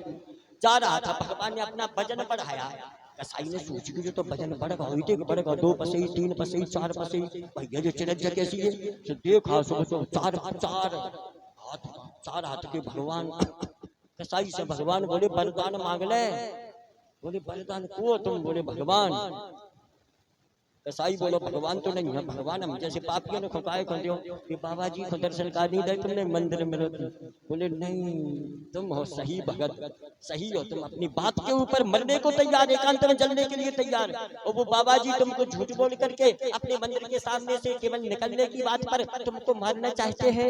जा रहा था। भगवान ने अपना वजन बढ़ाया। कसाई ने सोच कि जो तो वजन बढ़ेगा, 2 पसई 3 पसई 4 पसई, भैया जो चिड़ैया कैसी है, तो देखा सो 4 हाथ के भगवान। कसाई से भगवान बोले वरदान मांग ले। बोले वरदान को तुम? बोले भगवान। कसाई बोलो भगवान तो नहीं है, भगवान हम जैसे पापियों ने खुकाए खोदियो कि बाबा जी को दर्शन का नहीं दे तुमने मंदिर में रोते। बोले नहीं, तुम हो सही भगत, सही हो, तुम अपनी बात के ऊपर मरने को तैयार, एकांत में जलने के लिए तैयार। और वो बाबा जी तुमको झूठ बोल करके अपने मंदिर के सामने से केवल निकलने की बात पर तुमको मारना चाहते हैं।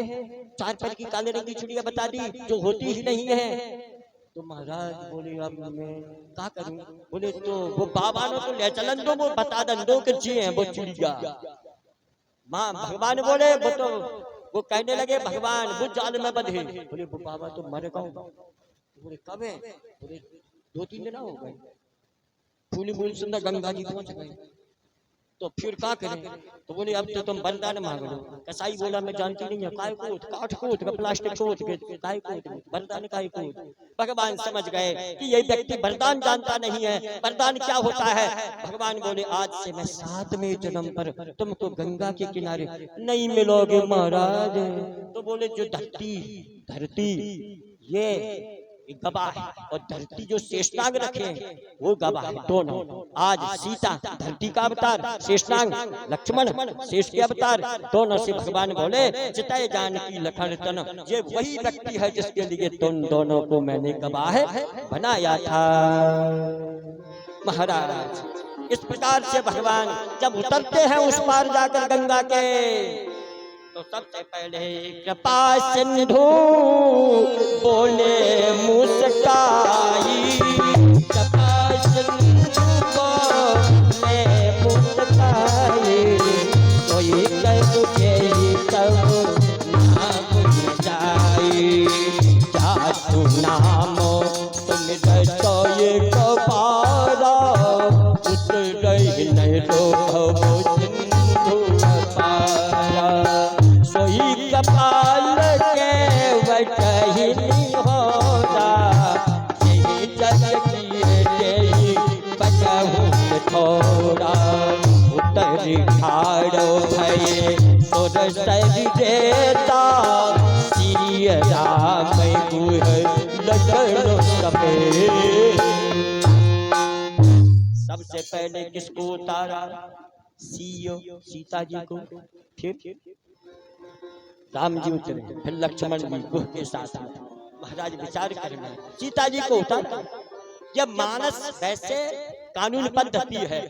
4 पैर की काले रंग की चिड़िया बता दी जो होती ही नहीं है। तो महाराज बोले अब मैं क्या करूं? बोले तो वो बाबा ने तो ले चलन दो, वो बता दंडो के जी हैं वो चिड़िया। माँ भगवान बोले वो कहने लगे भगवान वो जाल में बंधे। बोले वो बाबा तो मर गए। बोले कब है? बोले 2-3 दिन हो गए। फूली फूल सुंदर गंगा जी पहुंच गए। तो फिर क्या करें? तो बोले अब तो तुम वरदान मांग लो। कसाई बोला मैं जानती नहीं है, काय कूद काठ कूद का प्लास्टिक कूद के काय कूद वरदान काय कूद। भगवान समझ गए कि ये व्यक्ति वरदान जानता नहीं है, वरदान क्या होता है। भगवान बोले आज से मैं 7वें जन्म पर तुमको गंगा के किनारे नहीं मिलोगे महाराज। तो बोले जो धरती ये गवाह है और धरती जो शेषनाग रखे वो गवाह है दोनों। आज सीता धरती का अवतार, शेषनाग लक्ष्मण शेष के अवतार, दोनों से भगवान बोले चितय जानकी लखन तन, ये वही व्यक्ति है जिसके लिए तुम दोनों को मैंने गवाह बनाया था। महाराज इस प्रकार से भगवान जब उतरते हैं उस पार जाकर गंगा के, तो सबसे पहले कृपा सिंधु बोले मुस्काई, कृपा सिंधु बोले मुस्काई, कोई कह तुझे सब ना बुझ जाए, जातु नामो तुम रचो ये कपारा, उतर ही नहीं तो सिंधु पारा, सोई कपाल के वही नहीं होता, यही जग किए यही बचाहूँ थोड़ा, उतरी ठाड़ो भये सुर सरी देता, श्री राम गुह लखन सफेद। सबसे पहले किसको उतारा? सीता जी को, फिर राम जी उतरे, फिर लक्ष्मण जी गुह के साथ। महाराज विचार करना, सीता जी को उतारा। जब मानस वैसे कानून पद्धति है,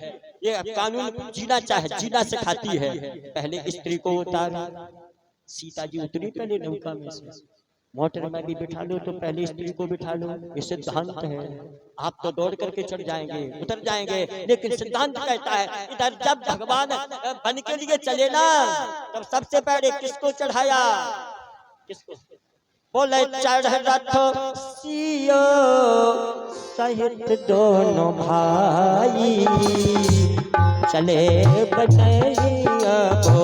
ये कानून जीना चाहे जीना सिखाती है। पहले स्त्री को उतारा, सीता जी उतरी पहले नौका में से। मोटर में भी बिठा लो तो पहले स्त्री को बिठा लो, ये सिद्धांत है। आप तो दौड़ करके चढ़ जाएंगे उतर जाएंगे, लेकिन सिद्धांत कहता है इधर जब भगवान बन के लिए चले ना, तब सबसे पहले किसको चढ़ाया? किसको? बोले चढ़ रथ सियो सहित दोनों भाई, चले बनैया को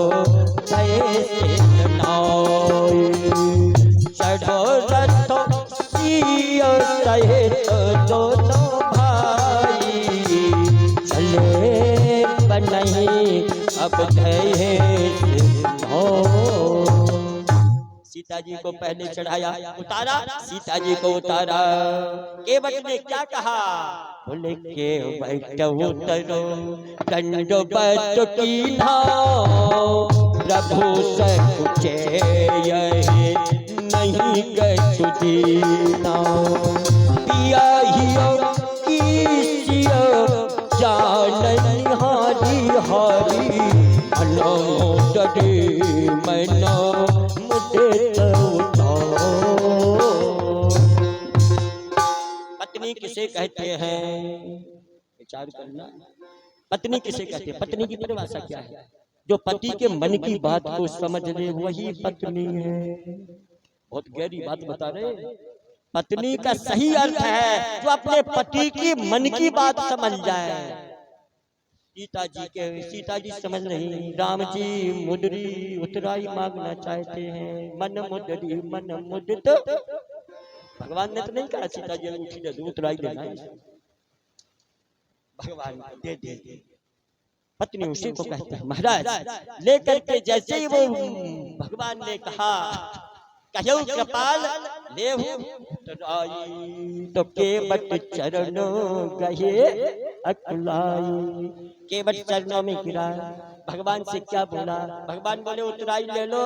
चढ़ो रथ सियो सहित दोनों भाई, चले बनई अब सीता जी को पहले चढ़ाया, उतारा, सीता जी को उतारा। केवट ने क्या कहा? बोले केवट उतरो दंडवत कीन्हा, प्रभु सकुचे यही नहीं कछु दीना, पिया हियो कीसियो जानन हारी हारी, मनो डरे मनो पत्नी किसे कहते हैं? विचार करना, पत्नी किसे कहते हैं? पत्नी की परिभाषा क्या है? जो पति के मन की बात को समझ ले वही पत्नी है। बहुत गहरी बात बता रहे। पत्नी का सही अर्थ है जो अपने पति की मन की बात समझ जाए। सीता जी समझ नहीं, राम जी मुद्री उतराई मांगना चाहते हैं, मन मुद्री मन मुदित। भगवान ने तो नहीं कहा सीता जी उठी दे उतराई देना, भगवान दे दे। पत्नी उसी को कहते हैं। महाराज लेकर के जैसे ही वो भगवान ने कहा कहो कृपाल लेहु तो केवट चरणों गहे अकुलाई। केवट चरणों में गिरा, भगवान से क्या बोला? भगवान बोले उतराई ले लो।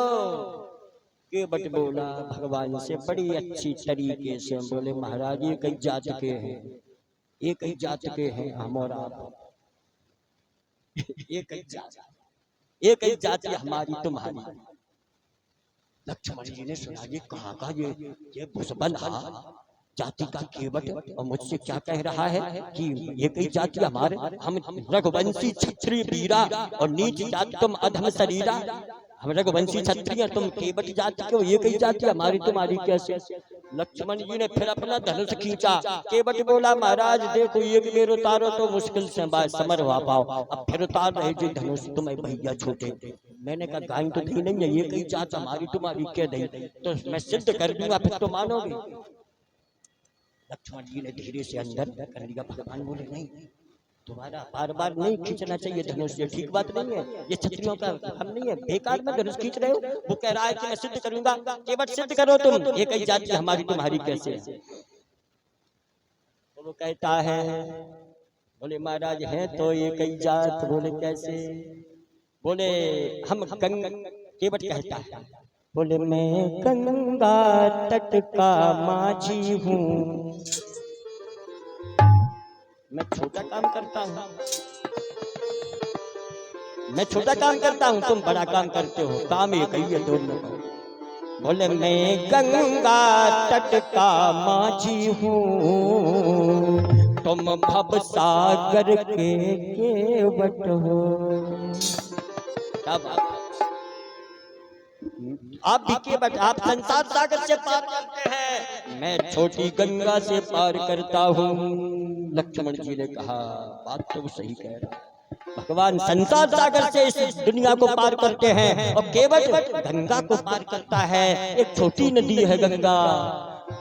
केवट बोला भगवान से बड़ी अच्छी तरीके से, बोले महाराज ये कई जात के हैं, ये कई जात के हैं हम और आप, ये कई जात, ये कई जाति हमारी तुम्हारी। लक्ष्मण जी ने सुना ये कहाँ का ये भुसबंधा जाति का केवट और मुझसे क्या कह रहा है कि ये कई जाति हमारे, हम रघुवंशी क्षत्रिय वीरा और नीच जाति तुम अधम शरीरा, हम रघुवंशी क्षत्रिय तुम केवट जाति के हो, ये कई जाति हमारी तुम्हारी कैसे? लक्ष्मण जी ने फिर अपना धनुष खींचा। केवट बोला महाराज देखो एक बेर उतारो तो मुश्किल से समर हुआ पाओ, अब फिर उतार रहे जी धनुष तुम्हें भैया छोटे। मैंने कहा गाय तो थी नहीं है, ये कई जात हमारी तुम्हारी कह दी तो मैं सिद्ध कर दूंगा फिर तो मानोगे। लक्ष्मण जी ने धीरे से अंदर कर लिया। भगवान बोले नहीं तुम्हारा बार बार नहीं खींचना चाहिए धनुष, ये ठीक बात नहीं है, ये क्षत्रियों का हम नहीं है, बेकार में धनुष खींच रहे हो। वो कह रहा है कि मैं सिद्ध करूंगा। केवट सिद्ध करो तुम, ये कई जाति हमारी तुम्हारी कैसे? तो वो कहता है बोले महाराज है तो ये कई जात, बोले कैसे? बोले हम केवट कहता है बोले मैं गंगा तट का माझी हूँ, मैं छोटा काम करता हूँ, मैं छोटा काम करता हूँ, तुम बड़ा काम करते हो, काम एक ही है दोनों। बोले मैं गंगा तट का माझी हूँ, तुम भव सागर के केवट हो। आप भी केवट, आप संसार सागर से पार करते हैं, मैं छोटी गंगा से पार करता हूँ। लक्ष्मण जी ने कहा बात तो सही कह रहा, भगवान संसार सागर से इस दुनिया को पार करते हैं और केवट गंगा को पार करता है। एक छोटी नदी है गंगा,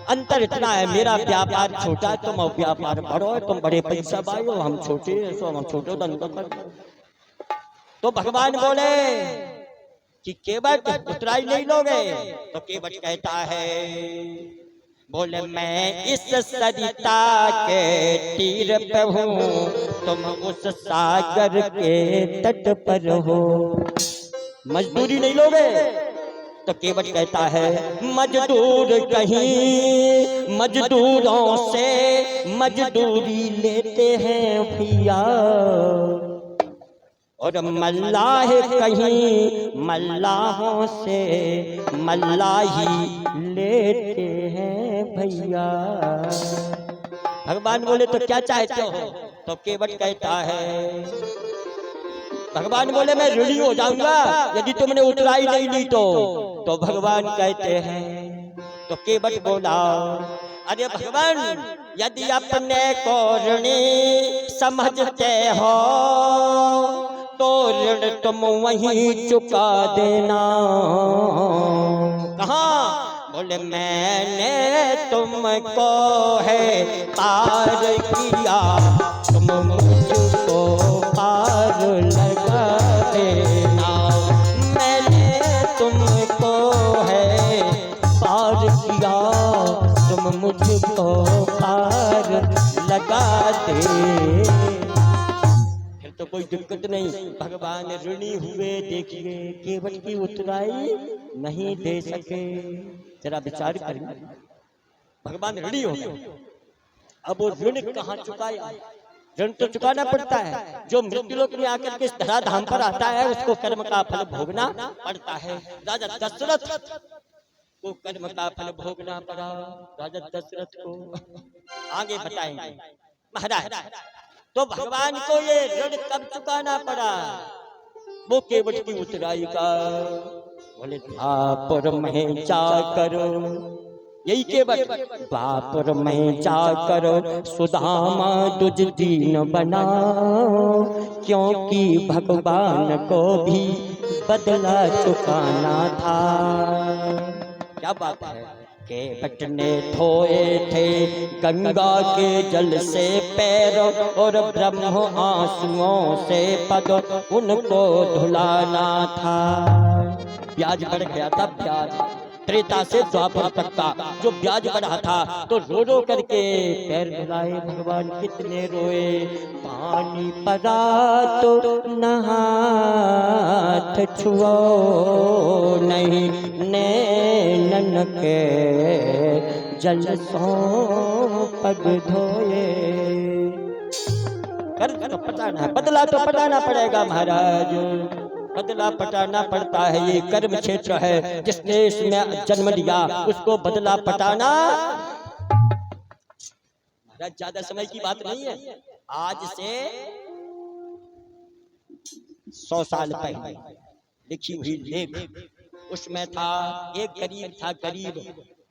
अंतर इतना है मेरा व्यापार छोटा है, तुम व्यापार बड़ो है, तुम बड़े पैसा पाओ, हम छोटे हैं, सो हम छोटे धंधा करते। तो भगवान बोले कि केवट उतराई नहीं लोगे? तो केवट कहता है बोले मैं इस सरिता के तीर पे हूँ, तुम उस सागर के तट पर हो, मजदूरी नहीं लोगे? तो केवट कहता है मजदूर कहीं मजदूरों से मजदूरी लेते हैं भैया, और मल्लाह कहीं मल्लाहों से मल्लाही लेते हैं भैया। भगवान बोले तो क्या चाहते हो? तो केवट कहता है भगवान बोले मैं ऋणी हो जाऊंगा यदि तुमने उतराई नहीं ली तो भगवान कहते हैं। तो केवट बोला अरे भगवान यदि अपने को ऋणी समझते हो तो ऋण तुम वहीं चुका देना। कहाँ? बोले मैंने तुमको है पार किया, तुम मुझको पार लगा देना। मैंने तुमको है पार किया, तुम मुझको पार लगा दे। तो कोई दिक्कत नहीं, भगवान ऋणी हुए। देखिए केवट की उतराई नहीं दे सके, जरा विचार करिए। भगवान ऋणी हो गए, अब वो ऋण कहाँ चुकाया? ऋण तो चुकाना पड़ता है। जो मृत्युलोक में आकर के इस धराधाम पर आता है उसको कर्म का फल भोगना पड़ता है। राजा दशरथ को कर्म का फल भोगना पड़ा। राजा दशरथ को आगे बताएंगे महाराज। तो भगवान को ये ऋण कब चुकाना पड़ा? वो केवट की उतराई का। बोले बापुर में जाकर, यही केवट, बापुर में जाकर सुदामा तुझ दीन बना, क्योंकि भगवान को भी बदला चुकाना था। क्या बात है। केवट ने धोए थे गंगा के जल से पैर, और ब्रह्म आंसुओं से पद उनको धुलाना था। प्याज बढ़ गया था, प्याज त्रेता से द्वापर तक का जो ब्याज बढ़ा था, तो रो रो करके पैर धुलाए भगवान कितने रोए। पानी पड़ा तो न हाथ छुओ नहीं, नैनन के जल सो पग धोए। कर्ज तो पटाना है, बदला तो पटाना पड़ेगा महाराज, बदला पटाना पड़ता है। ये कर्म क्षेत्र है, जिसने इसमें जन्म लिया उसको बदला पटाना। महाराज ज्यादा समय की बात नहीं है, आज से 100 साल पहले लिखी हुई लेख, उसमें था एक गरीब था, गरीब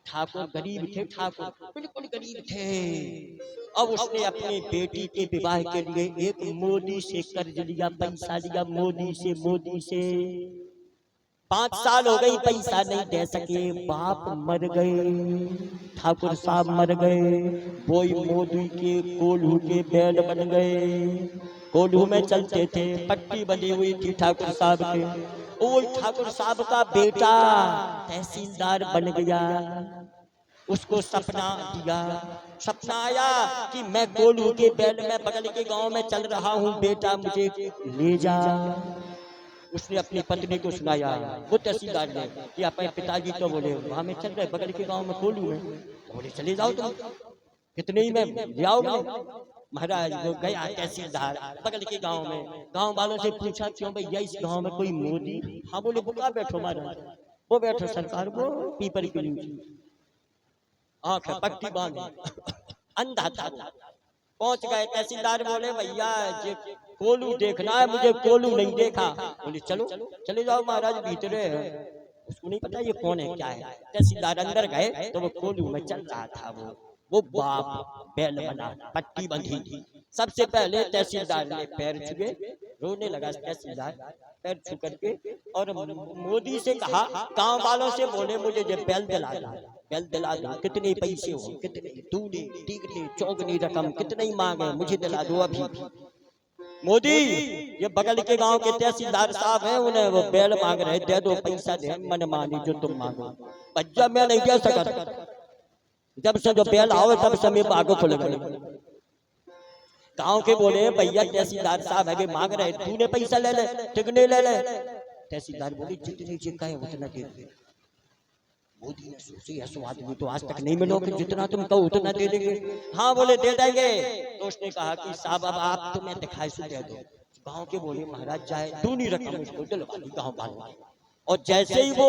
ठाकुर, गरीब थे ठाकुर, बिल्कुल गरीब थे। अब उसने अपनी बेटी के विवाह के लिए एक मोदी से कर्ज लिया, पैसा लिया मोदी से। 5 साल हो गई, पैसा नहीं दे सके, बाप मर गए, ठाकुर साहब मर गए, वही मोदी के कोल्हू के बैल बन गए। कोल्हू में चलते थे, पट्टी बंधी हुई थी ठाकुर साहब के। वो ठाकुर साहब का बेटा तहसीलदार बन गया। उसको सपना दिया, सपना आया कि मैं कोल्हू के बैल में बगल के गांव में चल रहा हूँ, बेटा मुझे ले जा। उसने अपनी पत्नी को सुनाया, वो तहसीलदार ने, कि अपने पिताजी तो बोले वहां में चल रहे बगल के गांव में कोल्हू में, बोले चले जाओ तुम, कितने ही में ले आओगे। महाराज वो गया तहसीलदार बगल के गांव में, गांव वालों से पूछा क्यों भैया इस गांव में कोई मोदी? हाँ बोले बुला बैठो महाराज। वो बैठो सरकार, वो पीपर के नीचे आंख पट्टी बांधी अंधा था। पहुंच गए, तहसीलदार बोले भैया कोल्हू देखना है मुझे, कोल्हू नहीं देखा। बोले चलो चले जाओ महाराज, भीतरे है। उसको नहीं पता ये कौन है क्या है। तहसीलदार अंदर गए तो वो कोल्हू में चल रहा था, वो बाप बैल बना, पट्टी बंधी थी। सबसे पहले तहसीलदार ने पैर छुए, रोने लगा तहसीलदार, पैर छू करके, और मोदी से कहा, गांव वालों से बोले मुझे ये बैल दिला दो, बैल दिला दो, कितने पैसे हो, कितने दूनी तीगनी चौगनी रकम कितने ही मांगे, मुझे दिला दो अभी। मोदी ये बगल के गांव के तहसीलदार साहब हैं, उन्हें वो बैल मांग रहे, दे दो पैसा दे, मन मानी जो तुम मांगो। भैया मैं नहीं दे सकता, जब से जो बैल आओ तब से मेरे आगो खुल गए। गांव के बोले भैया तहसीलदार साहब है मांग रहे, तूने पैसा ले ले, टिकने ले ले। तहसीलदार बोले जितने जिनका है उतना दे दे। मोदी ने सोची ऐसा आदमी तो आज तक नहीं मिलोगे, जितना तुम कहो उतना दे देंगे। हाँ बोले दे देंगे। तो उसने कहा कि साहब अब आप तो मैं दिखाई से दे दो। गांव के बोले महाराज जाए दूनी रकम उसको दिलवा दी गांव वालों। और जैसे ही वो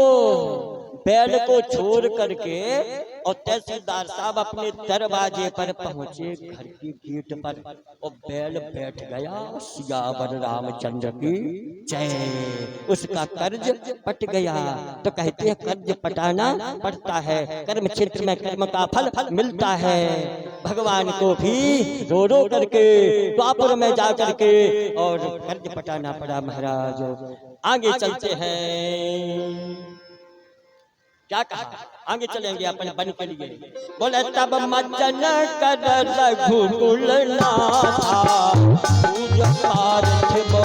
बैल को छोड़ करके और तहसीलदार साहब अपने दरवाजे पर पहुंचे, घर की गेट पर, और बैल बैठ गया, सियावर रामचंद्र की जय। उसका कर्ज पट गया। तो कहते हैं कर्ज पटाना पड़ता है, कर्म क्षेत्र में कर्म का फल मिलता है। भगवान को भी रो रो करके द्वापर में जा करके और कर्ज पटाना पड़ा महाराज। आगे चलते हैं, क्या कहा आगे चलेंगे अपन बन के लिए। बोले तब मज्जन कर रघुकुल नाथा, पूज पार्थ बो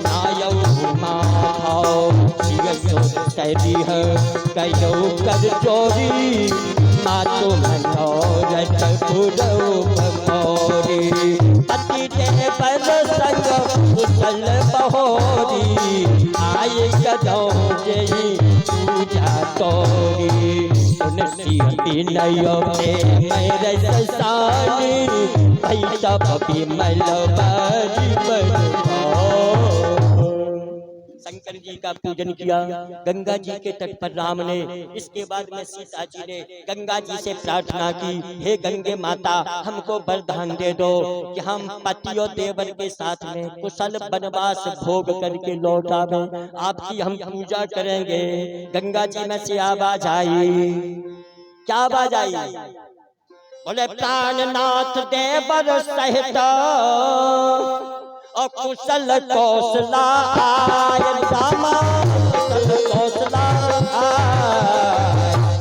नायऊ माथाओ, कहती है कयो कर चोरी, मातो मनोरथ पुरौरी, पति देवर संग कुशल बहोरी, आय कदौ जई पूजा तोरी, उनसी नयो मेरे सानी, भई तब विमल बाजी बरपाओ। शंकर जी का पूजन किया गंगा जी के तट पर राम ने। इसके बाद में सीता जी ने गंगा जी से प्रार्थना की, हे गंगे माता हमको वरदान दे दो कि हम पति और देवर के साथ में कुशल वनवास भोग करके लौट आवे, आपकी हम पूजा करेंगे। गंगा जी में से आवाज आई, क्या आवाज आई? बोले प्राणनाथ देवर सहित और कुशल कौशला रामा, कुशल कौशला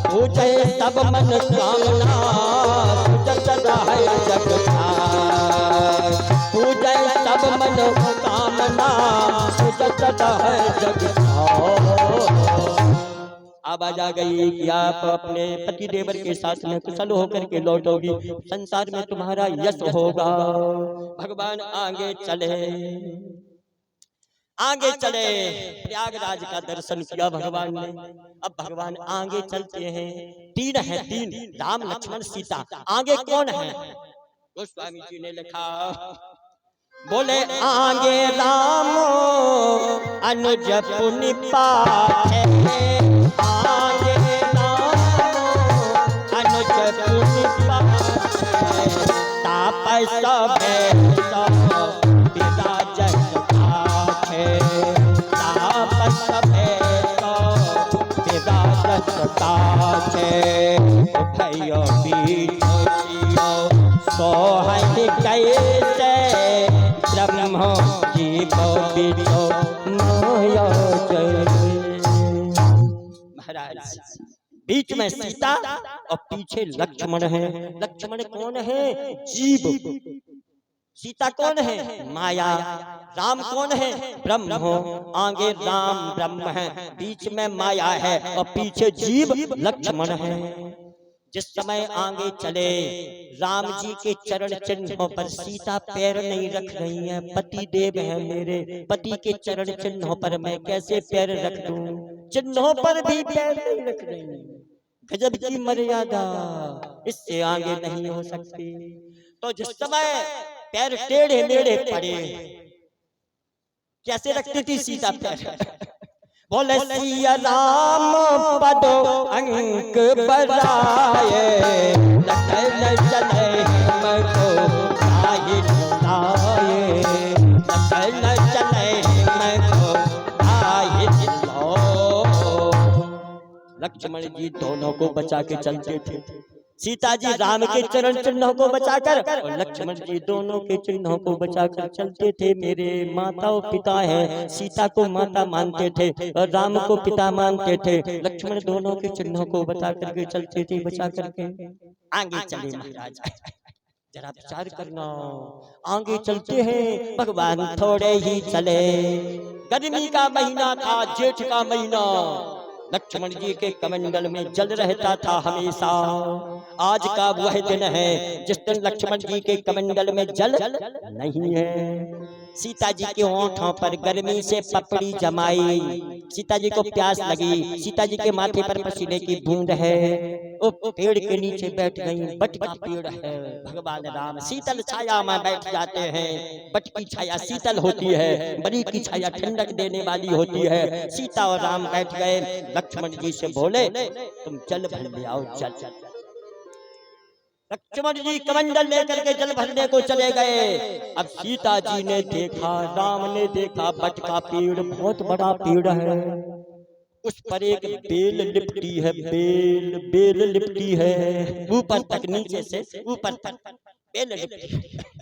पूजे सब मन कामना, पूजत है जग थाय, पूजे सब मन कामना, पूजत है जग थाय। आवाज आ गई कि आप अपने पति देवर के साथ में कुशल होकर के लौटोगी, संसार में तुम्हारा यश होगा। भगवान आगे चले, आगे चले, प्रयागराज का दर्शन किया भगवान ने। अब भगवान आगे चलते हैं, तीन है, तीन, राम लक्ष्मण सीता। आगे कौन है? गोस्वामी जी ने लिखा, बोले आगे राम अनुज पुनि पाछे, आगे राम अनुज पुनि पाछे, तापस भेष विराजत काछे, तापस भेष विराजत काछे, उठैयो बीचो सोहै कैसे, ब्रह्म जीव बिचो माया जय। महाराज बीच में सीता और पीछे लक्ष्मण है। लक्ष्मण कौन है? जीव। सीता कौन है? माया। राम कौन है? ब्रह्म हो। आगे राम ब्रह्म है, बीच में माया है और पीछे जीव लक्ष्मण है। जिस समय आगे चले, राम जी के चरण चिन्हों पर सीता पैर नहीं रख रही है। पति देव है मेरे, पति के चरण चिन्हों पर मैं कैसे पैर रख दूं? चिन्हों पर भी पैर नहीं रख रही। गजब की मर्यादा, इससे आगे नहीं हो सकती। तो जिस समय पैर टेढ़े मेढ़े पड़े, कैसे रखती थी सीता पैर? बोले सिया राम पदो अंक बराए, लखन चले हमको आए लाए, लखन चले हमको आए लो। लक्ष्मण जी दोनों को बचा के चलते थे। सीता जी राम के चरण चिन्हों को बचाकर और लक्ष्मण जी दोनों के चिन्हों को बचाकर चलते थे। मेरे माता और पिता हैं, सीता को माता मानते थे और राम को पिता मानते थे। लक्ष्मण दोनों के चिन्हों को बचा करके चलते थे, बचा करके आगे चले। महाराज जरा विचार करना, आगे चलते हैं। भगवान थोड़े ही चले, गर्मी का महीना था, जेठ का महीना। लक्ष्मण जी के कमंडल में जल रहता था हमेशा। आज का वह दिन है जिस दिन लक्ष्मण जी के कमंडल में जल नहीं है। सीता जी के होठों पर गर्मी से पपड़ी जमाई, सीता जी को प्यास लगी, सीता जी के माथे पर पसीने की बूंद है। वो पेड़ के नीचे बैठ गई, बट का पेड़ है। भगवान राम शीतल छाया में बैठ जाते हैं। बट की छाया शीतल होती है, बड़ी की छाया ठंडक देने वाली होती है। सीता और राम बैठ गए। लक्ष्मण जी से बोले, तुम जल भर ले आओ, जल। लक्ष्मण जी कमंडल लेकर के जल भरने को चले गए। अब सीता जी ने देखा, राम ने देखा, बट का पेड़ बहुत बड़ा पेड़ है, उस पर एक बेल लिपटी है, बेल लिपटी है, ऊपर तक, नीचे से ऊपर तक बेल लिपटी है।